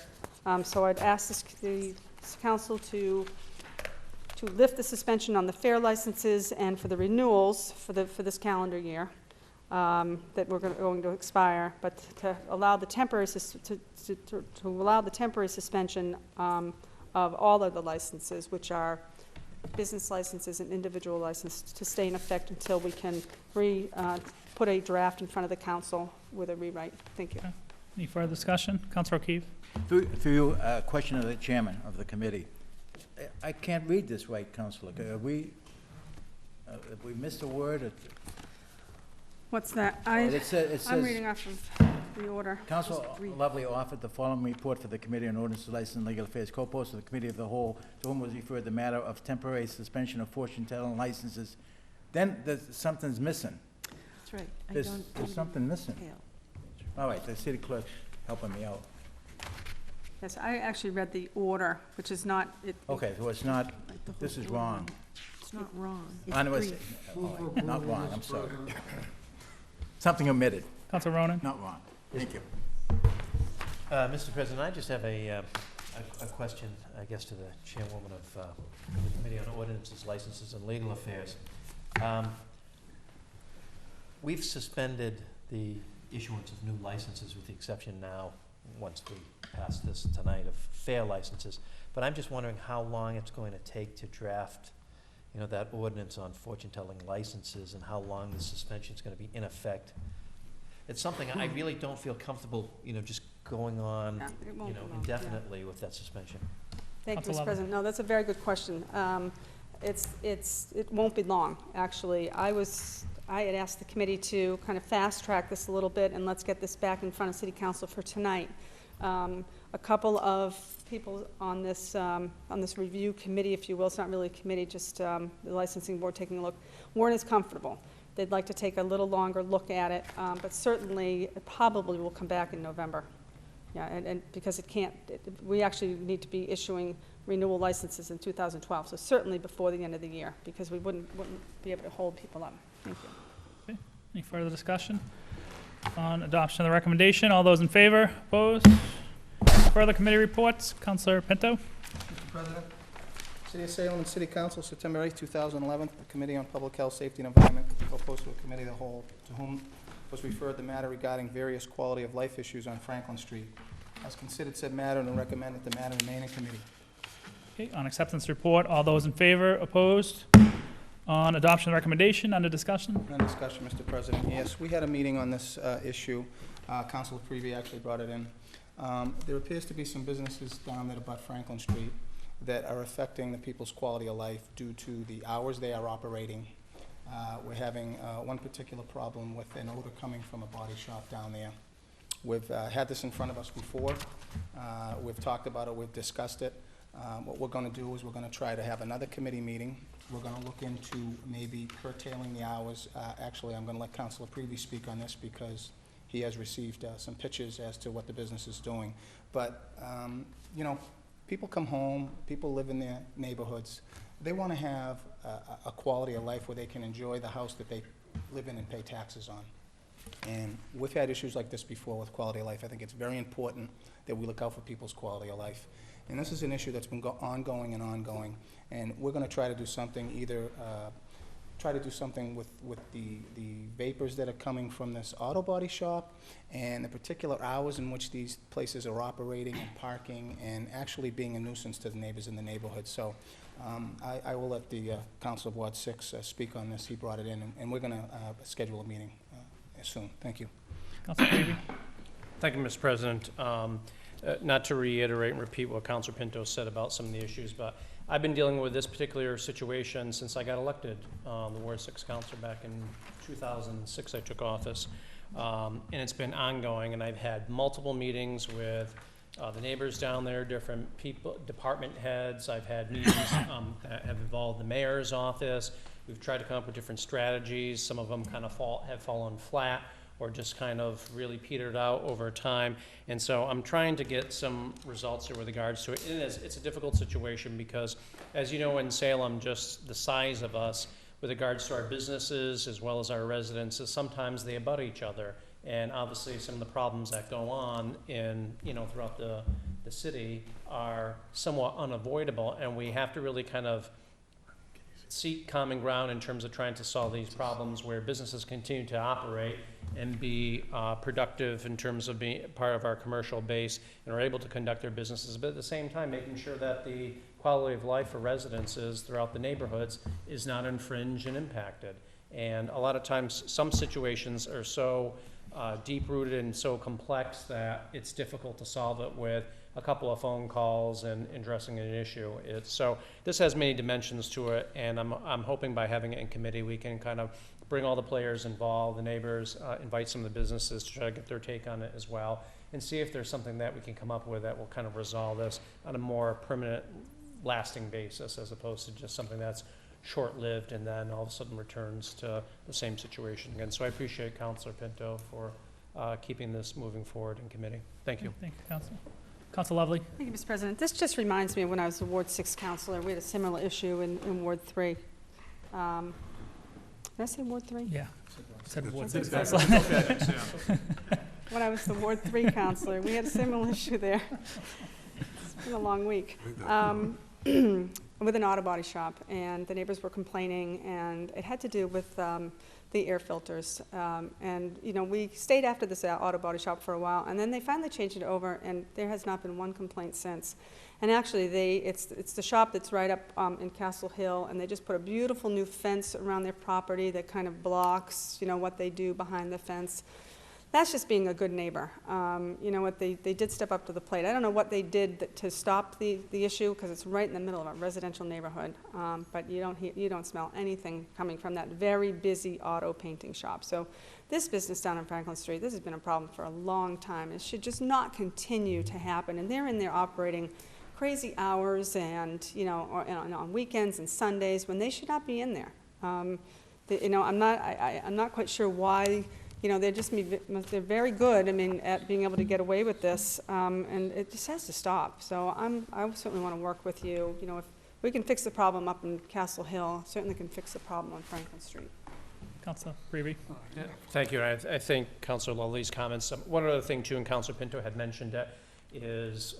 So I'd ask the council to lift the suspension on the fair licenses and for the renewals for this calendar year that we're going to expire, but to allow the temporary suspension of all of the licenses, which are business licenses and individual licenses, to stay in effect until we can put a draft in front of the council with a rewrite. Thank you. Okay. Any further discussion? Councilor O'Keefe. Through you, question of the chairman of the committee. I can't read this right, Councilor. Have we missed a word? What's that? It says, I'm reading off of the order. Council Lovely offered the following report for the Committee on Ordinance, License, and Legal Affairs, co-posted to the Committee of the Whole, to whom was referred the matter of temporary suspension of fortune-telling licenses. Then something's missing. That's right. There's something missing. All right, the city clerk's helping me out. Yes, I actually read the order, which is not. Okay, so it's not, this is wrong. It's not wrong. I know it's, not wrong, I'm sorry. Something omitted, Councilor Ronan. not wrong. Thank you. Mr. President, I just have a question, I guess, to the chairwoman of the Committee on Ordinances, Licenses, and Legal Affairs. We've suspended the issuance of new licenses with the exception now, once we pass this tonight, of fair licenses. But I'm just wondering how long it's going to take to draft, that ordinance on fortune-telling licenses, and how long the suspension is going to be in effect. It's something I really don't feel comfortable, just going on, Yeah, it won't be long, indefinitely with that suspension. Thank you, Councilor Mr. President. No, that's a very good question. It won't be long, actually. I had asked the committee to kind of fast-track this a little bit, and let's get this back in front of City Council for tonight. A couple of people on this review committee, if you will, it's not really a committee, just the licensing board taking a look, weren't as comfortable. They'd like to take a little longer look at it, but certainly, it probably will come back in November. Yeah, and because we actually need to be issuing renewal licenses in 2012, so certainly before the end of the year, because we wouldn't be able to hold people up. Thank you. Okay. Any further discussion on adoption of the recommendation? All those in favor? Opposed? Further committee reports? Councilor Pinto. Mr. President, City of Salem and City Council, September 8, 2011, the Committee on Public Health, Safety, and Environment, proposed to a Committee of the Whole, to whom was referred the matter regarding various quality of life issues on Franklin Street. Has considered said matter and recommend that the matter remain in committee. Okay, on acceptance report, all those in favor, opposed? On adoption of the recommendation, under discussion? On discussion, Mr. President, yes, we had a meeting on this issue. Councilor Prevey actually brought it in. There appears to be some businesses down there about Franklin Street that are affecting the people's quality of life due to the hours they are operating. We're having one particular problem with an odor coming from a body shop down there. We've had this in front of us before. We've talked about it, we've discussed it. What we're gonna do is we're gonna try to have another committee meeting. We're gonna look into maybe curtailing the hours. Actually, I'm gonna let Councilor Prevey speak on this because he has received some pictures as to what the business is doing. But, you know, people come home, people live in their neighborhoods. They wanna have a quality of life where they can enjoy the house that they live in and pay taxes on. And we've had issues like this before with quality of life. I think it's very important that we look out for people's quality of life. And this is an issue that's been ongoing and ongoing. And we're gonna try to do something, either try to do something with the vapors that are coming from this auto body shop and the particular hours in which these places are operating and parking and actually being a nuisance to the neighbors in the neighborhood. So I will let the Council of Ward 6 speak on this. He brought it in, and we're gonna schedule a meeting soon. Thank you. Councilor Prevey? Thank you, Mr. President. Not to reiterate and repeat what Councilor Pinto said about some of the issues, but I've been dealing with this particular situation since I got elected, the Ward 6 councilor back in 2006. I took office, and it's been ongoing. And I've had multiple meetings with the neighbors down there, different people, department heads. I've had meetings that have involved the mayor's office. We've tried to come up with different strategies. Some of them kind of have fallen flat, or just kind of really petered out over time. And so I'm trying to get some results here with regards to it. It's a difficult situation because, as you know, in Salem, just the size of us with regards to our businesses as well as our residences, sometimes they abut each other. And obviously some of the problems that go on in, throughout the city are somewhat unavoidable, and we have to really kind of seek common ground in terms of trying to solve these problems where businesses continue to operate and be productive in terms of being part of our commercial base and are able to conduct their businesses, but at the same time making sure that the quality of life for residences throughout the neighborhoods is not infringed and impacted. And a lot of times, some situations are so deep-rooted and so complex that it's difficult to solve it with a couple of phone calls and addressing an issue. So this has many dimensions to it, and I'm hoping by having it in committee, we can kind of bring all the players involved, the neighbors, invite some of the businesses to try to get their take on it as well, and see if there's something that we can come up with that will kind of resolve this on a more permanent, lasting basis, as opposed to just something that's short-lived and then all of a sudden returns to the same situation again. So I appreciate Councilor Pinto for keeping this moving forward in committee. Thank you. Thank you, Councilor. Councilor Lovely? Thank you, Mr. President. This just reminds me of when I was the Ward 6 councilor. We had a similar issue in Ward 3. Did I say Ward 3? Yeah. Said Ward 6 When I was the Ward 3 councilor, we had a similar issue there. It's been a long week. With an auto body shop, and the neighbors were complaining, and it had to do with the air filters. And we stayed after this auto body shop for a while, and then they finally changed it over, and there has not been one complaint since. And actually, it's the shop that's right up in Castle Hill, and they just put a beautiful new fence around their property that kind of blocks, what they do behind the fence. That's just being a good neighbor. They did step up to the plate. I don't know what they did to stop the issue, because it's right in the middle of a residential neighborhood. But you don't smell anything coming from that very busy auto painting shop. So this business down on Franklin Street, this has been a problem for a long time. It should just not continue to happen. And they're in there operating crazy hours and on weekends and Sundays when they should not be in there. I'm not quite sure why. They're very good, at being able to get away with this, and it just has to stop. So I certainly want to work with you. If we can fix the problem up in Castle Hill, certainly can fix the problem on Franklin Street. Councilor Prevey? Yeah, thank you. I think Councilor Lovely's comments. One other thing too, and Councilor Pinto had mentioned it, is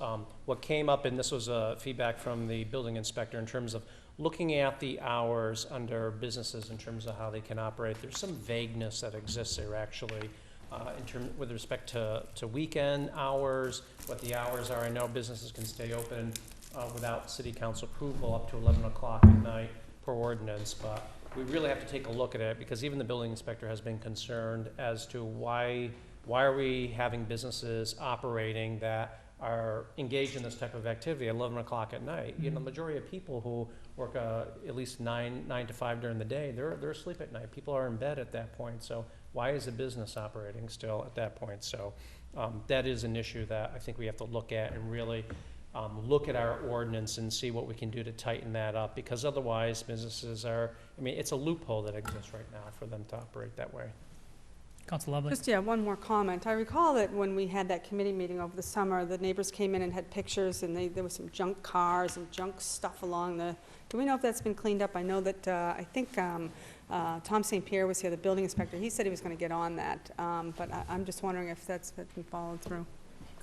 what came up, and this was feedback from the building inspector in terms of looking at the hours under businesses in terms of how they can operate, there's some vagueness that exists there actually, with respect to weekend hours, what the hours are. I know businesses can stay open without city council approval up to 11 o'clock at night per ordinance, but we really have to take a look at it, because even the building inspector has been concerned as to why are we having businesses operating that are engaged in this type of activity at 11 o'clock at night. You know, the majority of people who work at least 9 to 5 during the day, they're asleep at night. People are in bed at that point, so why is a business operating still at that point? So that is an issue that I think we have to look at and really look at our ordinance and see what we can do to tighten that up, because otherwise businesses are, I mean, it's a loophole that exists right now for them to operate that way. Council Lovely. Just, yeah, one more comment. I recall that when we had that committee meeting over the summer, the neighbors came in and had pictures, and there was some junk cars and junk stuff along the, do we know if that's been cleaned up? I know that, I think Tom St. Pierre was here, the building inspector. He said he was going to get on that, but I'm just wondering if that's been followed through.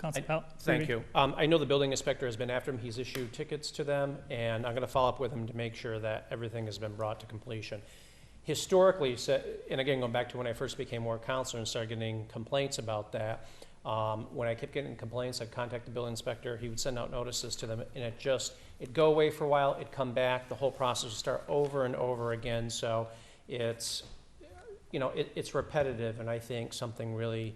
Council Pell. Thank you. I know the building inspector has been after him. He's issued tickets to them, and I'm going to follow up with him to make sure that everything has been brought to completion. Historically, and again, going back to when I first became ward councilor and started getting complaints about that, when I kept getting complaints, I'd contact the building inspector. He would send out notices to them, and it'd go away for a while, it'd come back, the whole process would start over and over again. So it's, you know, it's repetitive, and I think something really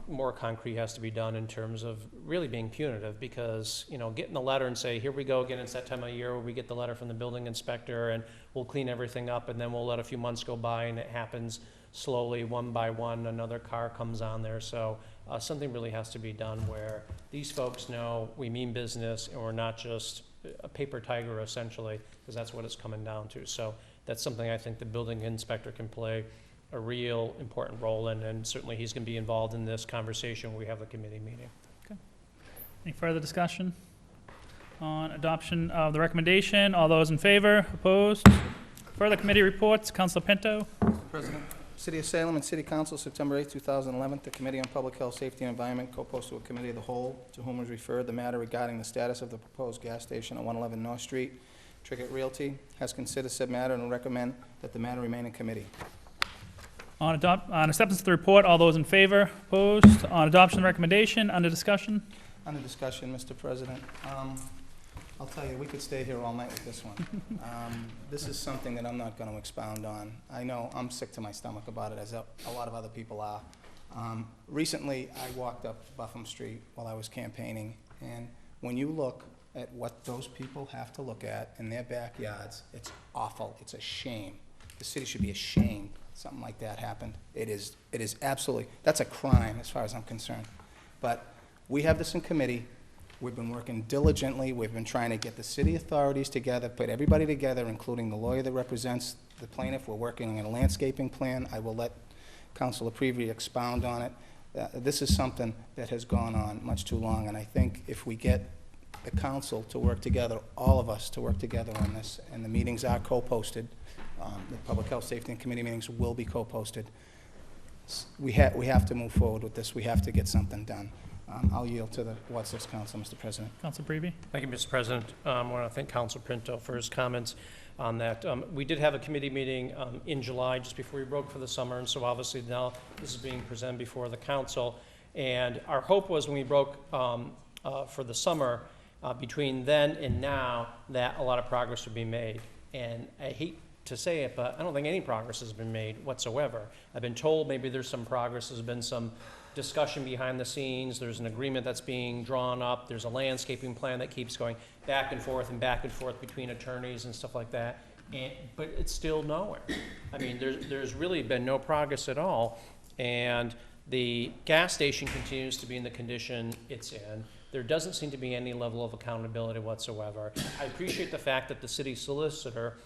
more concrete has to be done in terms of really being punitive, because, you know, getting the letter and say, here we go again, it's that time of year where we get the letter from the building inspector and we'll clean everything up, and then we'll let a few months go by and it happens slowly, one by one, another car comes on there. So something really has to be done where these folks know we mean business and we're not just a paper tiger essentially, because that's what it's coming down to. So that's something I think the building inspector can play a real important role in, and certainly he's going to be involved in this conversation when we have the committee meeting. Okay. Any further discussion on adoption of the recommendation? All those in favor? Opposed? Further committee reports. Councilor Pinto. Mr. President, City of Salem and City Council, September 8, 2011, the Committee on Public Health, Safety, and Environment co-posted to a committee of the whole, to whom was referred the matter regarding the status of the proposed gas station at 111 North Street. Trickett Realty has considered said matter and will recommend that the matter remain in committee. On acceptance of the report, all those in favor? Opposed? On adoption of the recommendation, under discussion? Under discussion, Mr. President, I'll tell you, we could stay here all night with this one. This is something that I'm not going to expound on. I know I'm sick to my stomach about it, as a lot of other people are. Recently, I walked up Buffum Street while I was campaigning, and when you look at what those people have to look at in their backyards, it's awful. It's a shame. The city should be ashamed something like that happened. It is absolutely, that's a crime as far as I'm concerned. But we have this in committee. We've been working diligently. We've been trying to get the city authorities together, put everybody together, including the lawyer that represents the plaintiff. We're working on a landscaping plan. I will let Councilor Prevey expound on it. This is something that has gone on much too long, and I think if we get the council to work together, all of us to work together on this, and the meetings are co-posted, the Public Health, Safety, and Committee meetings will be co-posted. We have to move forward with this. We have to get something done. I'll yield to the Ward 6 Council, Mr. President. Councilor Prevey. Thank you, Mr. President. I want to thank Councilor Pinto for his comments on that. We did have a committee meeting in July, just before we broke for the summer, and so obviously now this is being presented before the council. And our hope was when we broke for the summer, between then and now, that a lot of progress would be made. And I hate to say it, but I don't think any progress has been made whatsoever. I've been told maybe there's some progress, there's been some discussion behind the scenes, there's an agreement that's being drawn up, there's a landscaping plan that keeps going back and forth between attorneys and stuff like that, but it's still nowhere. I mean, there's really been no progress at all, and the gas station continues to be in the condition it's in. There doesn't seem to be any level of accountability whatsoever. I appreciate the fact that the city solicitor,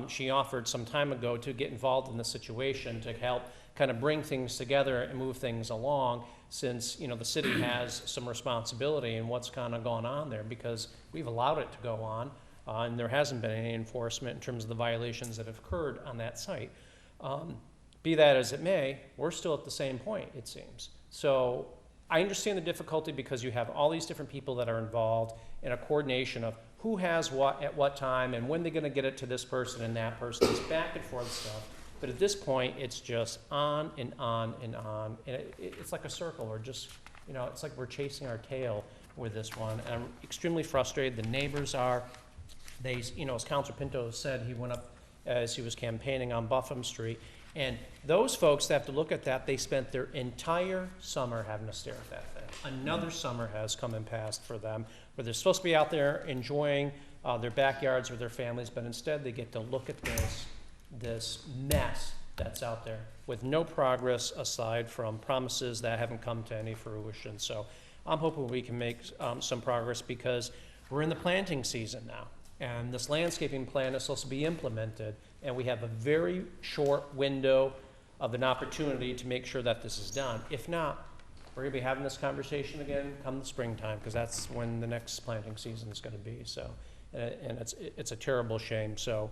she offered some time ago to get involved in the situation to help kind of bring things together and move things along, since, you know, the city has some responsibility in what's kind of gone on there, because we've allowed it to go on, and there hasn't been any enforcement in terms of the violations that have occurred on that site. Be that as it may, we're still at the same point, it seems. So I understand the difficulty, because you have all these different people that are involved in a coordination of who has what at what time and when they're gonna get it to this person and that person. It's back and forth stuff. But at this point, it's just on and on and on. And it's like a circle, or just, you know, it's like we're chasing our tail with this one. And I'm extremely frustrated. The neighbors are. They, you know, as Councilor Pinto said, he went up as he was campaigning on Buffum Street. And those folks that have to look at that, they spent their entire summer having to stare at that thing. Another summer has come and passed for them, where they're supposed to be out there enjoying their backyards with their families, but instead they get to look at this mess that's out there with no progress aside from promises that haven't come to any fruition. So I'm hoping we can make some progress, because we're in the planting season now. And this landscaping plan is supposed to be implemented, and we have a very short window of an opportunity to make sure that this is done. If not, we're gonna be having this conversation again come the springtime, because that's when the next planting season is gonna be. So, and it's a terrible shame. So,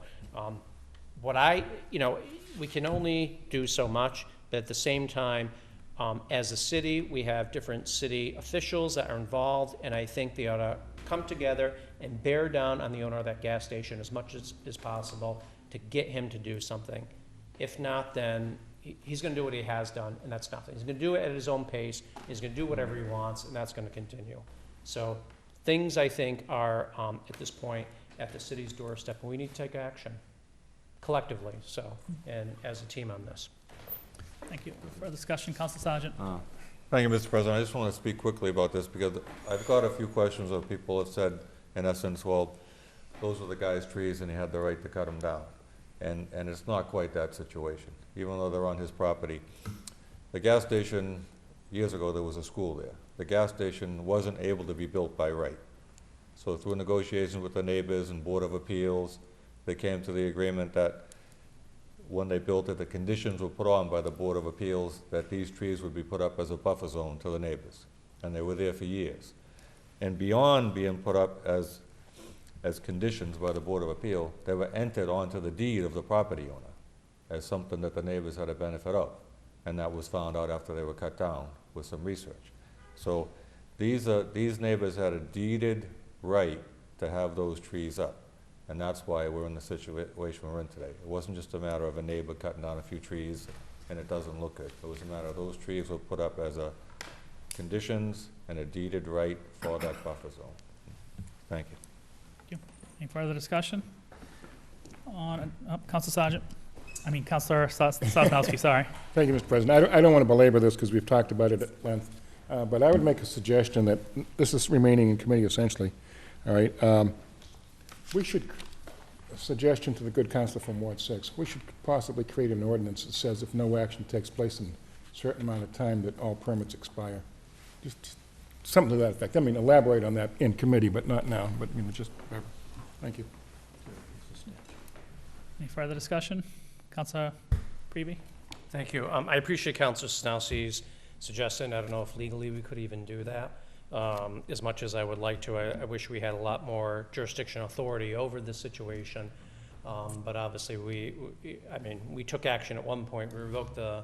we can only do so much, but at the same time, as a city, we have different city officials that are involved, and I think they ought to come together and bear down on the owner of that gas station as much as possible to get him to do something. If not, then he's gonna do what he has done, and that's nothing. He's gonna do it at his own pace, he's gonna do whatever he wants, and that's gonna continue. So things, I think, are, at this point, at the city's doorstep, and we need to take action collectively, so, and as a team on this. Thank you. Further discussion, Council Sergeant. Thank you, Mr. President. I just want to speak quickly about this, because I've got a few questions of people have said, in essence, well, those were the guy's trees and he had the right to cut them down. And it's not quite that situation, even though they're on his property. The gas station, years ago, there was a school there. The gas station wasn't able to be built by right. So through negotiations with the neighbors and Board of Appeals, they came to the agreement that when they built it, the conditions were put on by the Board of Appeals that these trees would be put up as a buffer zone to the neighbors. And they were there for years. And beyond being put up as conditions by the Board of Appeal, they were entered onto the deed of the property owner as something that the neighbors had a benefit of. And that was found out after they were cut down with some research. So these neighbors had a deeded right to have those trees up. And that's why we're in the situation we're in today. It wasn't just a matter of a neighbor cutting down a few trees and it doesn't look good. It was a matter of those trees were put up as a conditions and a deeded right for that buffer zone. Thank you. Thank you. Any further discussion? On, Council Sergeant. I mean, Councilor Sosnowski, sorry. Thank you, Mr. President. I don't want to belabor this because we've talked about it at length, but I would make a suggestion that this is remaining in committee essentially. All right. We should, a suggestion to the good councilor from Ward 6, we should possibly create an ordinance that says if no action takes place in a certain amount of time that all permits expire. Just something to that effect. I mean, elaborate on that in committee, but not now, but you know, just whatever. Thank you. Any further discussion? Councilor Prevey? Thank you. I appreciate Councilor Snowsi's suggestion. I don't know if legally we could even do that. As much as I would like to, I wish we had a lot more jurisdiction authority over this situation. But obviously, we took action at one point. We revoked the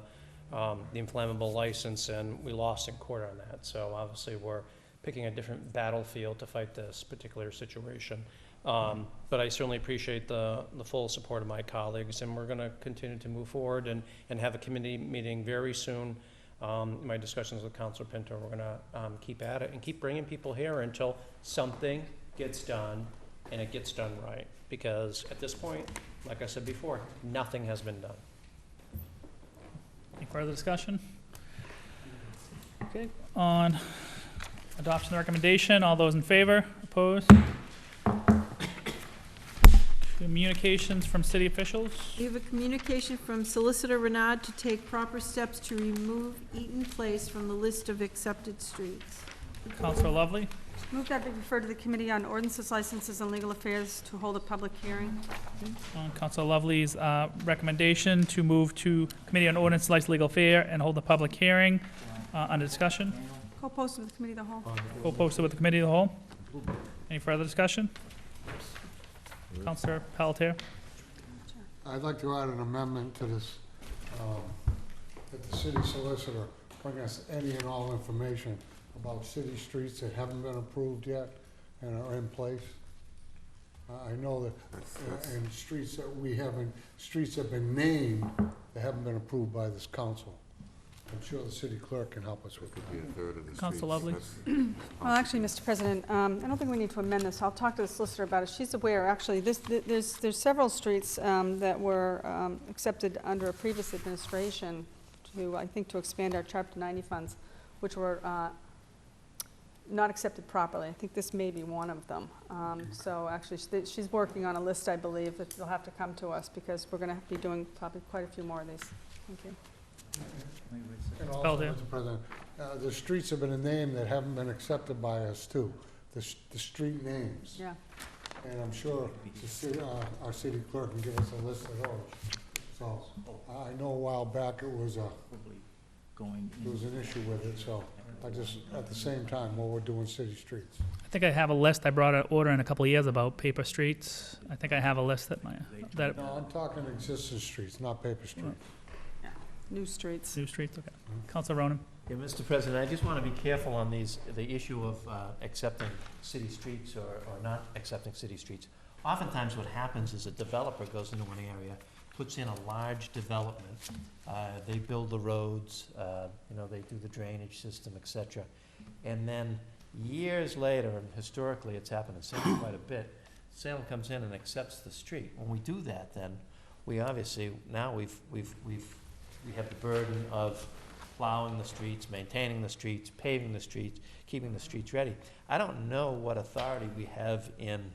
inflammable license, and we lost in court on that. So obviously, we're picking a different battlefield to fight this particular situation. But I certainly appreciate the full support of my colleagues, and we're going to continue to move forward and have a committee meeting very soon. My discussions with Councilor Pinto, we're going to keep at it and keep bringing people here until something gets done, and it gets done right. Because at this point, like I said before, nothing has been done. Any further discussion? Okay, on adoption of the recommendation, all those in favor? Opposed? Communications from city officials? We have a communication from Solicitor Renard to take proper steps to remove Eaton Place from the list of accepted streets. Councilor Lovely? Move that be referred to the Committee on Ordinances, Licenses, and Legal Affairs to hold a public hearing. On Councilor Lovely's recommendation to move to Committee on Ordinance, License, Legal Affairs, and hold a public hearing under discussion. Co-posted with the Committee of the Whole. Co-posted with the Committee of the Whole. Any further discussion? Councilor Pelletier? I'd like to add an amendment to this, that the city solicitor bring us any and all information about city streets that haven't been approved yet and are in place. I know that, and streets that we haven't, streets have been named that haven't been approved by this council. I'm sure the city clerk can help us with that. Be a third of the Council Lovely? Well, actually, Mr. President, I don't think we need to amend this. I'll talk to the solicitor about it. She's aware, actually, there's several streets that were accepted under a previous administration to, I think, to expand our Chapter 90 funds, which were not accepted properly. I think this may be one of them. So actually, she's working on a list, I believe, that will have to come to us because we're going to be doing probably quite a few more of these. Thank you. And Spelled also, here. Mr. President, the streets have been named that haven't been accepted by us too, the street names. Yeah. And I'm sure the city, our city clerk can give us a list of those. So, I know a while back it was there was an issue with it, so I just, at the same time, while we're doing city streets. I think I have a list. I brought an order in a couple of years about paper streets. I think I have a list that that, No, I'm talking existing streets, not paper streets. New streets. new streets, okay. Council Ronan? Yeah, Mr. President, I just want to be careful on these, the issue of accepting city streets or not accepting city streets. Oftentimes what happens is a developer goes into an area, puts in a large development, they build the roads, you know, they do the drainage system, et cetera. And then years later, and historically it's happened in Salem quite a bit, Salem comes in and accepts the street. When we do that, then we obviously, now we have the burden of plowing the streets, maintaining the streets, paving the streets, keeping the streets ready. I don't know what authority we have in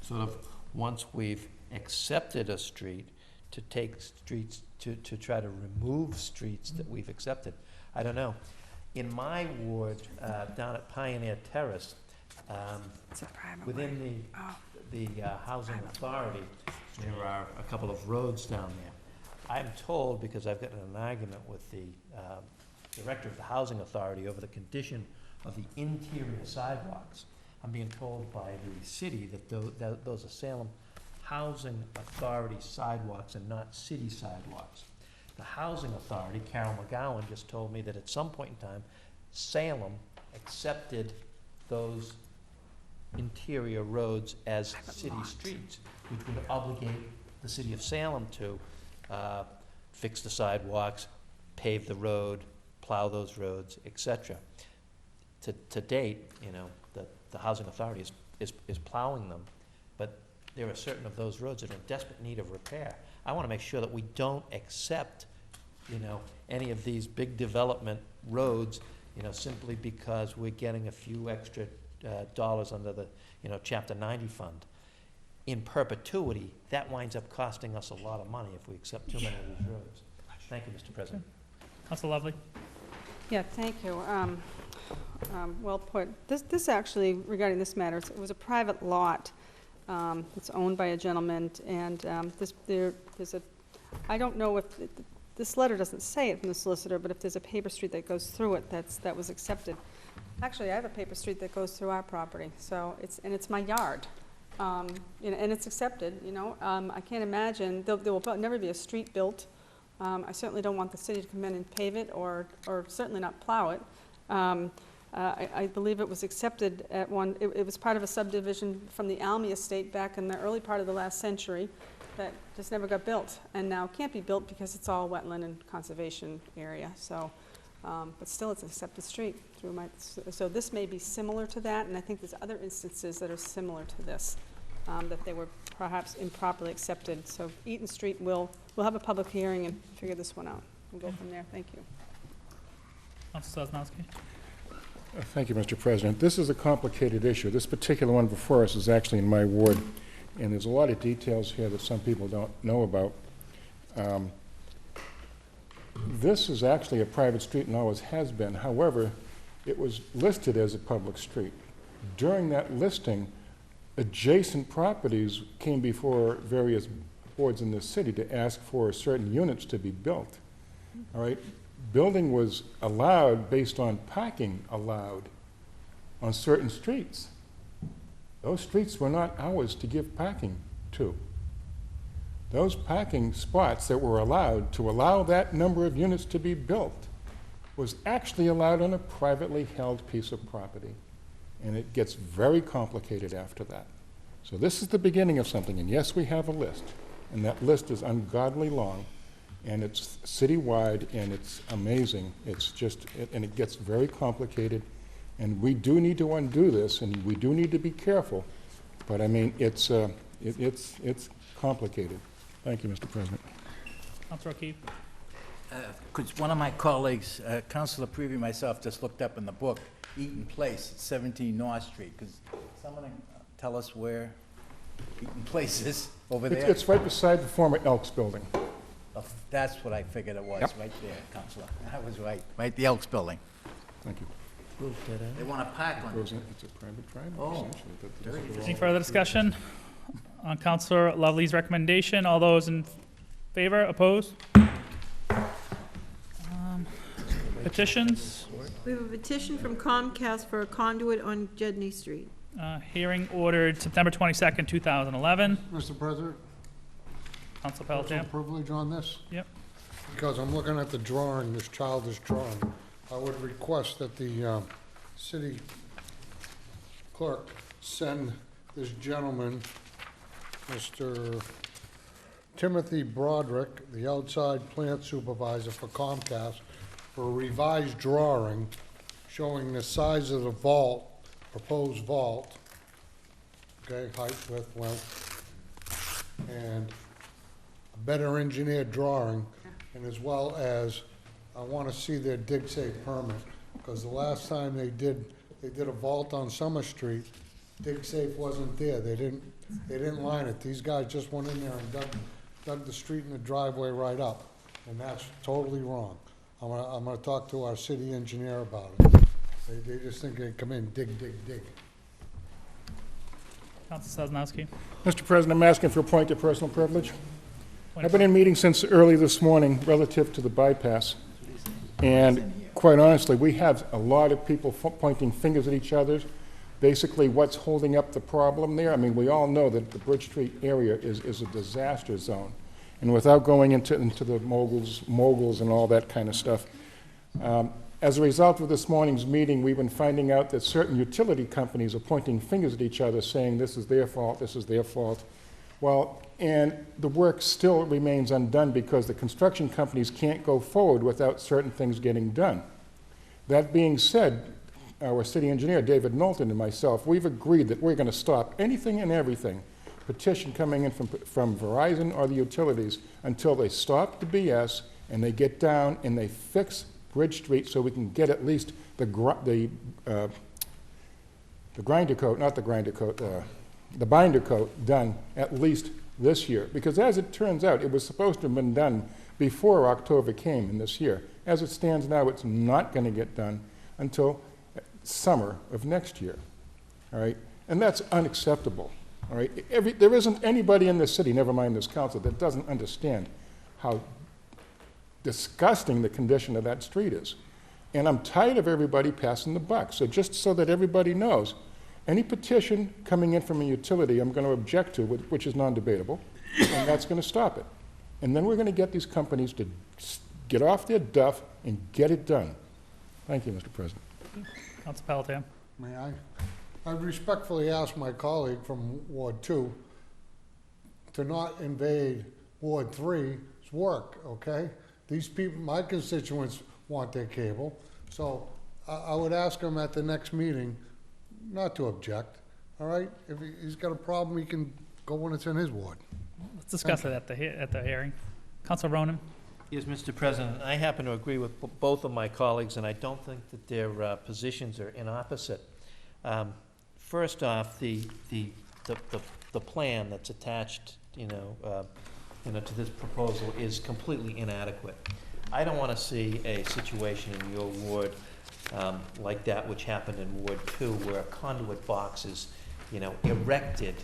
sort of, once we've accepted a street, to take streets, to try to remove streets that we've accepted. I don't know. In my ward, down at Pioneer Terrace, It's a private way. within the housing authority, there are a couple of roads down there. I'm told, because I've gotten in an argument with the director of the housing authority over the condition of the interior sidewalks, I'm being told by the city that those are Salem Housing Authority sidewalks and not city sidewalks. The housing authority, Carol McGowan, just told me that at some point in time, Salem accepted those interior roads as city streets, which would obligate the city of Salem to fix the sidewalks, pave the road, plow those roads, et cetera. To date, you know, the housing authority is plowing them, but there are certain of those roads that are in desperate need of repair. I want to make sure that we don't accept, you know, any of these big development roads, you know, simply because we're getting a few extra dollars under the, you know, Chapter 90 fund. In perpetuity, that winds up costing us a lot of money if we accept too many of these roads. Thank you, Mr. President. Council Lovely? Yeah, thank you. Well put. This actually, regarding this matter, it was a private lot. It's owned by a gentleman, and there's a, I don't know if, this letter doesn't say it from the solicitor, but if there's a paper street that goes through it, that was accepted. Actually, I have a paper street that goes through our property, so it's my yard. You know, and it's accepted, you know. I can't imagine, there will never be a street built. I certainly don't want the city to come in and pave it or certainly not plow it. I believe it was accepted at one, it was part of a subdivision from the Almy estate back in the early part of the last century that just never got built, and now can't be built because it's all wetland and conservation area, so, but still it's an accepted street through my, so this may be similar to that, and I think there's other instances that are similar to this, that they were perhaps improperly accepted. So Eaton Street, we'll have a public hearing and figure this one out. We'll go from there. Thank you. Council Sosnowski? Thank you, Mr. President. This is a complicated issue. This particular one before us is actually in my ward, and there's a lot of details here that some people don't know about. This is actually a private street and always has been. However, it was listed as a public street. During that listing, adjacent properties came before various boards in the city to ask for certain units to be built. All right? Building was allowed based on parking allowed on certain streets. Those streets were not ours to give parking to. Those parking spots that were allowed to allow that number of units to be built was actually allowed on a privately held piece of property. and it gets very complicated after that. So this is the beginning of something, and yes, we have a list, and that list is ungodly long, and it's citywide, and it's amazing. It's just, and it gets very complicated, and we do need to undo this, and we do need to be careful, but I mean, it's complicated. Thank you, Mr. President. Councilor O'Keefe. Because one of my colleagues, Councilor Prevey and myself, just looked up in the book, Eaton Place, 17 North Street. Could someone tell us where Eaton Place is over there? It's right beside the former Elks Building. Oh, that's what I figured it was, Yep. right there, Councilor. I was right, the Elks Building. Thank you. They want to park on it. It's a private driveway, Oh. essentially. Any further discussion on Councilor Lovely's recommendation? All those in favor, opposed? Petitions, We have a petition from Comcast for a conduit on Jedney Street. hearing ordered September 22nd, 2011. Mr. President, Council personal Pelletier. privilege on this? Yep. Because I'm looking at the drawing, this childish drawing. I would request that the city clerk send this gentleman, Mr. Timothy Broderick, the outside plant supervisor for Comcast, for a revised drawing showing the size of the vault, proposed vault, okay, height, width, length, and a better engineered drawing, and as well as, I want to see their dig safe permit, because the last time they did a vault on Summer Street, dig safe wasn't there, they didn't line it, these guys just went in there and dug the street and the driveway right up, and that's totally wrong. I'm gonna talk to our city engineer about it. They just think they come in, dig. Council Sosnowski. Mr. President, I'm asking for a point of personal privilege. I've been in meetings since early this morning relative to the bypass, and quite honestly, we have a lot of people pointing fingers at each other. Basically, what's holding up the problem there? I mean, we all know that the Bridge Street area is a disaster zone. And without going into the moguls and all that kind of stuff, as a result of this morning's meeting, we've been finding out that certain utility companies are pointing fingers at each other, saying this is their fault, this is their fault. Well, and the work still remains undone because the construction companies can't go forward without certain things getting done. That being said, our city engineer, David Knowlton, and myself, we've agreed that we're going to stop anything and everything petition coming in from Verizon or the utilities until they stop the BS and they get down and they fix Bridge Street so we can get at least the binder coat done at least this year. Because as it turns out, it was supposed to have been done before October came in this year. As it stands now, it's not going to get done until summer of next year. All right? And that's unacceptable. All right? There isn't anybody in this city, never mind this council, that doesn't understand how disgusting the condition of that street is. And I'm tired of everybody passing the buck. So just so that everybody knows, any petition coming in from a utility I'm going to object to, which is non-debatable, and that's going to stop it. And then we're going to get these companies to get off their duff and get it done. Thank you, Mr. President. Council Pelletier. May I? I respectfully ask my colleague from Ward 2 to not invade Ward 3's work, okay? These people, my constituents, want their cable, so I would ask him at the next meeting not to object, all right? If he's got a problem, he can go when it's in his ward. Let's discuss it at the hearing. Council Ronan. Yes, Mr. President, I happen to agree with both of my colleagues, and I don't think that their positions are in opposite. First off, the plan that's attached, to this proposal is completely inadequate. I don't want to see a situation in your ward like that which happened in Ward 2, where a conduit box is, erected,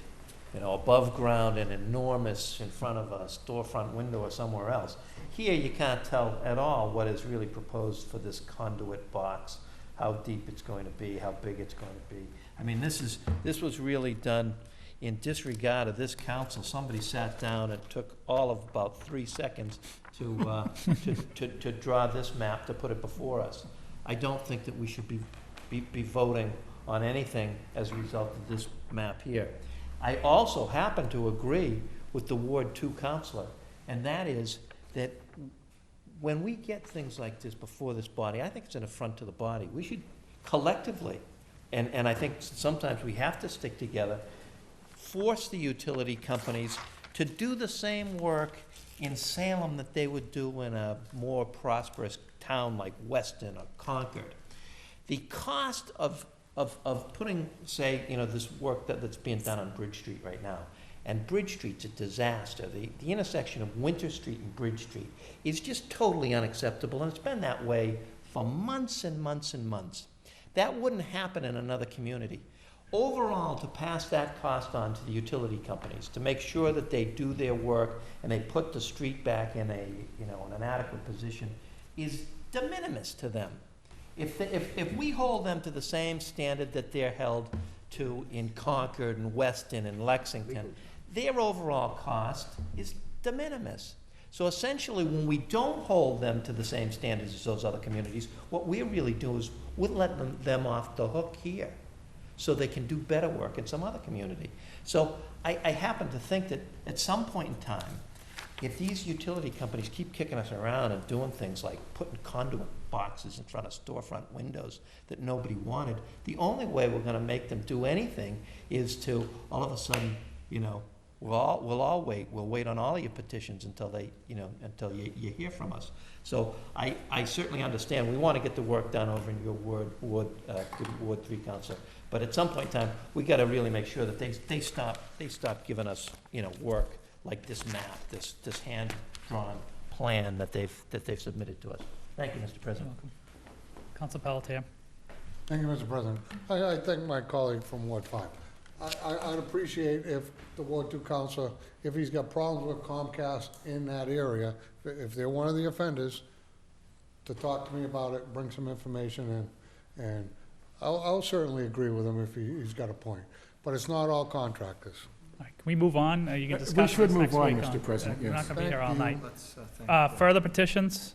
above ground and enormous in front of a storefront window or somewhere else. Here, you can't tell at all what is really proposed for this conduit box, how deep it's going to be, how big it's going to be. I mean, this was really done in disregard of this council. Somebody sat down and took all of about 3 seconds to draw this map, to put it before us. I don't think that we should be voting on anything as a result of this map here. I also happen to agree with the Ward 2 counselor, and that is that when we get things like this before this body, I think it's an affront to the body. We should collectively, and I think sometimes we have to stick together, force the utility companies to do the same work in Salem that they would do in a more prosperous town like Weston or Concord. The cost of putting, say, this work that's being done on Bridge Street right now, and Bridge Street's a disaster. The intersection of Winter Street and Bridge Street is just totally unacceptable, and it's been that way for months and months and months. That wouldn't happen in another community. Overall, to pass that cost on to the utility companies, to make sure that they do their work and they put the street back in in an adequate position, is de minimis to them. If we hold them to the same standard that they're held to in Concord and Weston and Lexington, their overall cost is de minimis. So essentially, when we don't hold them to the same standards as those other communities, what we really do is we're letting them off the hook here, so they can do better work in some other community. So I happen to think that at some point in time, if these utility companies keep kicking us around and doing things like putting conduit boxes in front of storefront windows that nobody wanted, the only way we're gonna make them do anything is to, all of a sudden, we'll all wait. We'll wait on all of your petitions until they, until you hear from us. So I certainly understand. We want to get the work done over in your Ward 3 council. But at some point in time, we got to really make sure that they stop giving us, work like this map, this hand-drawn plan that they've submitted to us. Thank you, Mr. President. Council Pelletier. Thank you, Mr. President. I thank my colleague from Ward 5. I'd appreciate if the Ward 2 counselor, if he's got problems with Comcast in that area, if they're one of the offenders, to talk to me about it, bring some information, and I'll certainly agree with him if he's got a point. But it's not all contractors. All right, can we move on? You can discuss We should this move next on, week Mr. President, We're not yes. going to be here all night. Thank Further petitions?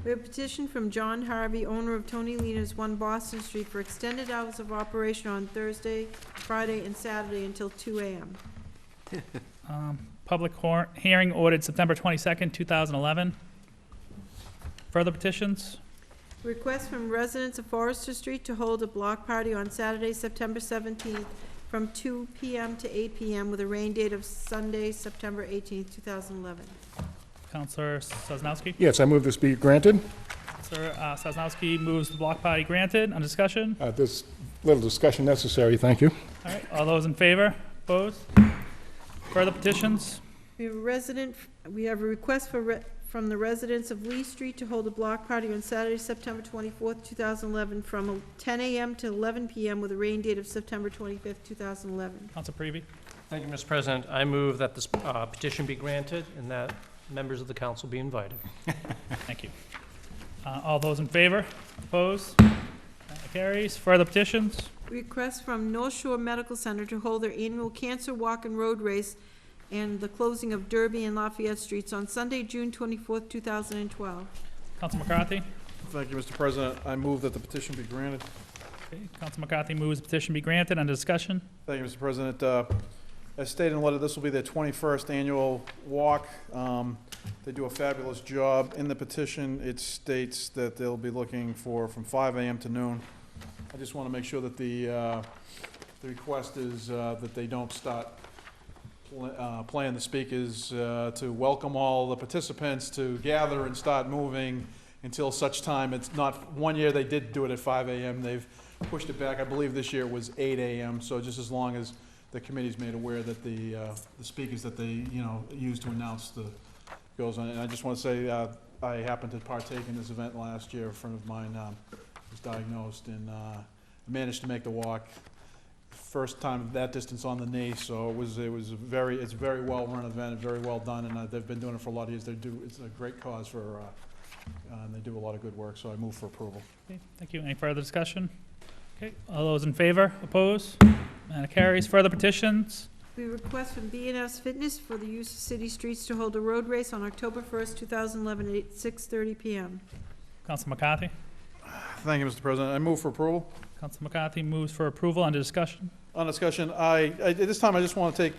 We have a petition from John Harvey, owner of Tony Lena's 1 Boston Street, for extended hours of operation on Thursday, Friday, and Saturday until 2 a.m. Public hearing ordered September 22nd, 2011. Further petitions? Request from residents of Forester Street to hold a block party on Saturday, September 17th, from 2 p.m. to 8 p.m. with a rain date of Sunday, September 18th, 2011. Councilor Sosnowski? Yes, I move this be granted. Councilor Sosnowski moves the block party granted. On discussion? There's little discussion necessary, thank you. All right, all those in favor? Opposed? Further petitions? We have a request from the residents of Lee Street to hold a block party on Saturday, September 24th, 2011, from 10 a.m. to 11 p.m. with a rain date of September 25th, 2011. Council Prevey? Thank you, Mr. President. I move that this petition be granted and that members of the council be invited. Thank you. All those in favor? Opposed? That carries. Further petitions? Request from North Shore Medical Center to hold their annual Cancer Walk and Road Race and the closing of Derby and Lafayette Streets on Sunday, June 24th, 2012. Council McCarthy? Thank you, Mr. President. I move that the petition be granted. Okay, Council McCarthy moves the petition be granted. Under discussion? Thank you, Mr. President. As stated in the letter, this will be their 21st annual walk. They do a fabulous job. In the petition, it states that they'll be looking for from 5 a.m. to noon. I just want to make sure that the request is that they don't start playing the speakers to welcome all the participants to gather and start moving until such time. It's not, one year they did do it at 5 a.m. They've pushed it back. I believe this year it was 8 a.m. So just as long as the committee's made aware that the speakers that they, use to announce the goes on. And I just want to say I happened to partake in this event last year. A friend of mine was diagnosed and managed to make the walk. First time that distance on the knee, so it's a very well run event, very well done, and they've been doing it for a lot of years. It's a great cause for, and they do a lot of good work. So I move for approval. Okay, thank you. Any further discussion? Okay, all those in favor? Opposed? And it carries. Further petitions? We request from B&S Fitness for the use of city streets to hold a road race on October 1st, 2011 at 6:30 p.m. Council McCarthy? Thank you, Mr. President. I move for approval. Counsel McCarthy moves for approval. Under discussion. On discussion, at this time, I just want to take,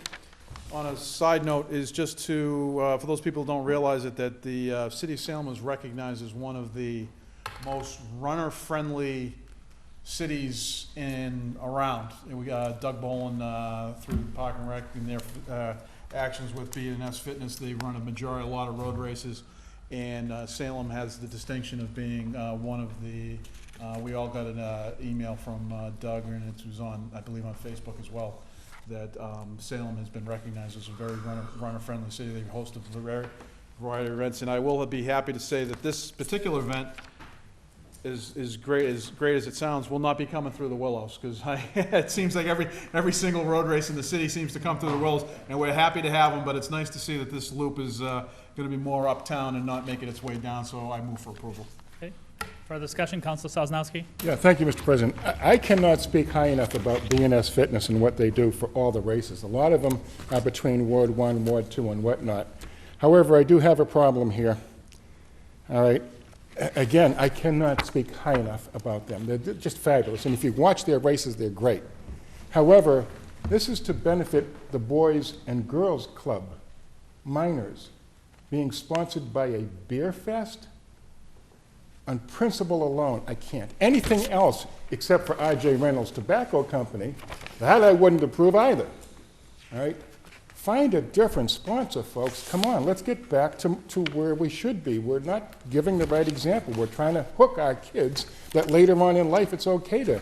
on a side note, is just to, for those people who don't realize it, that the city of Salem was recognized as one of the most runner-friendly cities around. And we got Doug Bolin through Park and Rec and their actions with B&S Fitness. They run a lot of road races. And Salem has the distinction of being one of the, we all got an email from Doug, and it was on, I believe, on Facebook as well, that Salem has been recognized as a very runner-friendly city. They host a variety of events, and I will be happy to say that this particular event is great as it sounds, will not be coming through the Willows, because it seems like every single road race in the city seems to come through the Willows, and we're happy to have them, but it's nice to see that this loop is going to be more uptown and not making its way down, so I move for approval. Okay. Further discussion, Counsel Sosnowski. Yeah, thank you, Mr. President. I cannot speak high enough about B&S Fitness and what they do for all the races. A lot of them are between Ward 1, Ward 2, and whatnot. However, I do have a problem here. All right. Again, I cannot speak high enough about them. They're just fabulous, and if you watch their races, they're great. However, this is to benefit the Boys and Girls Club, minors, being sponsored by a beer fest. On principle alone, I can't. Anything else except for R.J. Reynolds Tobacco Company, that I wouldn't approve either. All right? Find a different sponsor, folks. Come on, let's get back to where we should be. We're not giving the right example. We're trying to hook our kids that later on in life it's okay to,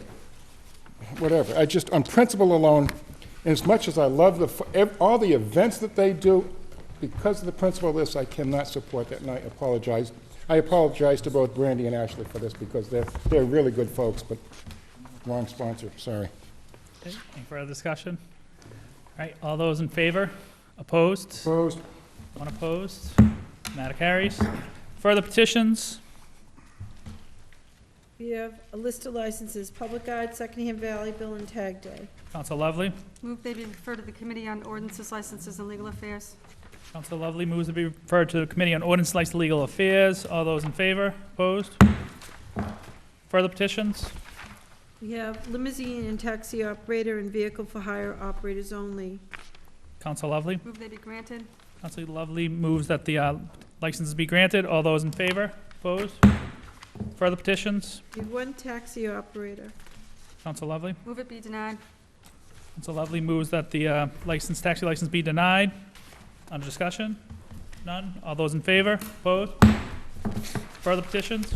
whatever. I just, on principle alone, and as much as I love all the events that they do, because of the principle of this, I cannot support that, and I apologize. I apologize to both Brandy and Ashley for this, because they're really good folks, but wrong sponsor, sorry. Okay. Any further discussion? All right, all those in favor? Opposed? Opposed? One opposed. Matter carries. Further petitions? We have a list of licenses, Public Guide, Secondhand Valley, Bill and Tag Day. Counsel Lovely. Move they be referred to the Committee on Ordinances, Licenses, and Legal Affairs. Counsel Lovely moves to be referred to the Committee on Ordinance, License, and Legal Affairs. All those in favor? Opposed? Further petitions? We have limousine and taxi operator and vehicle for hire operators only. Counsel Lovely. Move they be granted. Counsel Lovely moves that the licenses be granted. All those in favor? Opposed? Further petitions? We have one taxi operator. Counsel Lovely. Move it be denied. Counsel Lovely moves that the taxi license be denied. Under discussion? None? All those in favor? Opposed? Further petitions?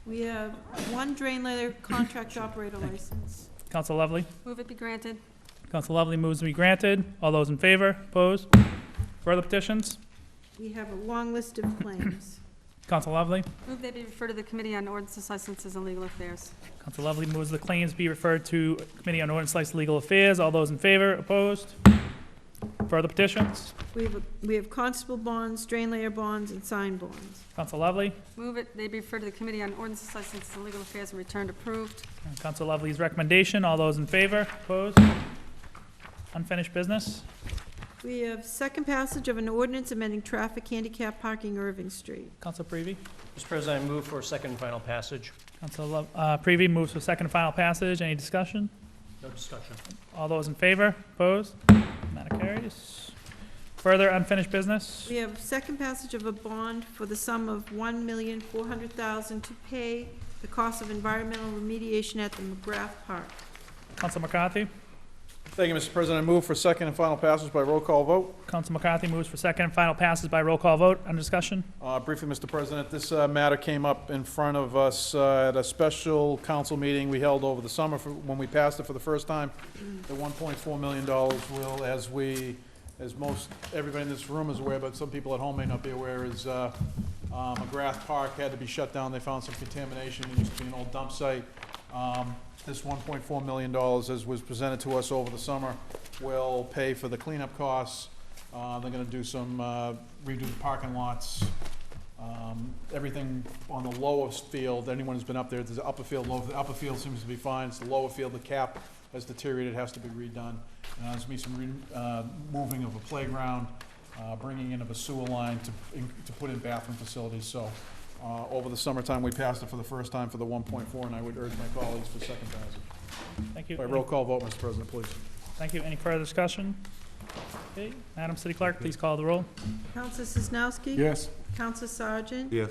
We have one drain layer contract operator license. Counsel Lovely. Move it be granted. Counsel Lovely moves to be granted. All those in favor? Opposed? Further petitions? We have a long list of claims. Counsel Lovely. Move they be referred to the Committee on Ordinances, Licenses, and Legal Affairs. Counsel Lovely moves the claims be referred to Committee on Ordinance, License, Legal Affairs. All those in favor? Opposed? Further petitions? We have constable bonds, drain layer bonds, and sign bonds. Counsel Lovely. Move it they be referred to the Committee on Ordinances, Licenses, and Legal Affairs and returned approved. And Counsel Lovely's recommendation. All those in favor? Opposed? Unfinished business? We have second passage of an ordinance amending traffic handicap parking Irving Street. Counsel Prevey. Mr. President, I move for second and final passage. Counsel Prevey moves for second and final passage. Any discussion? No discussion. All those in favor? Opposed? Matter carries. Further unfinished business? We have second passage of a bond for the sum of $1,400,000 to pay the cost of environmental remediation at the McGrath Park. Counsel McCarthy. Thank you, Mr. President. I move for second and final passage by roll call vote. Counsel McCarthy moves for second and final passage by roll call vote. Under discussion? Briefly, Mr. President, this matter came up in front of us at a special council meeting we held over the summer when we passed it for the first time. The $1.4 million will, as most everybody in this room is aware, but some people at home may not be aware, is McGrath Park had to be shut down. They found some contamination. It used to be an old dump site. This $1.4 million, as was presented to us over the summer, will pay for the cleanup costs. They're gonna do some, redo the parking lots, everything on the lowest field. Anyone who's been up there, there's an upper field, lower. The upper field seems to be fine. It's the lower field, the cap has deteriorated, has to be redone. There's gonna be some moving of a playground, bringing in of a sewer line to put in bathroom facilities. So Over the summertime, we passed it for the first time for the 1.4, and I would urge my colleagues for second passage. Thank you. By roll call vote, Mr. President, please. Thank you. Any further discussion? Okay, Madam City Clerk, please call the roll. Counselor Sosnowski? Yes. Counselor Sargent? Yes.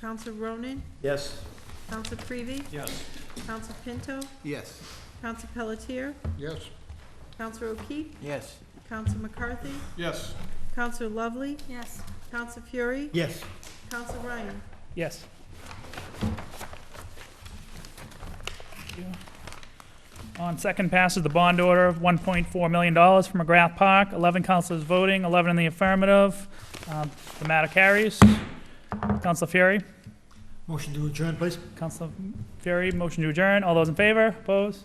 Counselor Ronan? Yes. Counselor Creevy? Yes. Counselor Pinto? Yes. Counselor Pelletier? Yes. Counselor O'Keefe? Yes. Counselor McCarthy? Yes. Counselor Lovely? Yes. Counselor Fury? Yes. Counselor Ryan? Yes. Thank you. On second pass is the bond order of $1.4 million for McGrath Park. 11 councilors voting, 11 in the affirmative. The matter carries. Counselor Fury? Motion to adjourn, please. Counselor Fury, motion to adjourn. All those in favor? Opposed?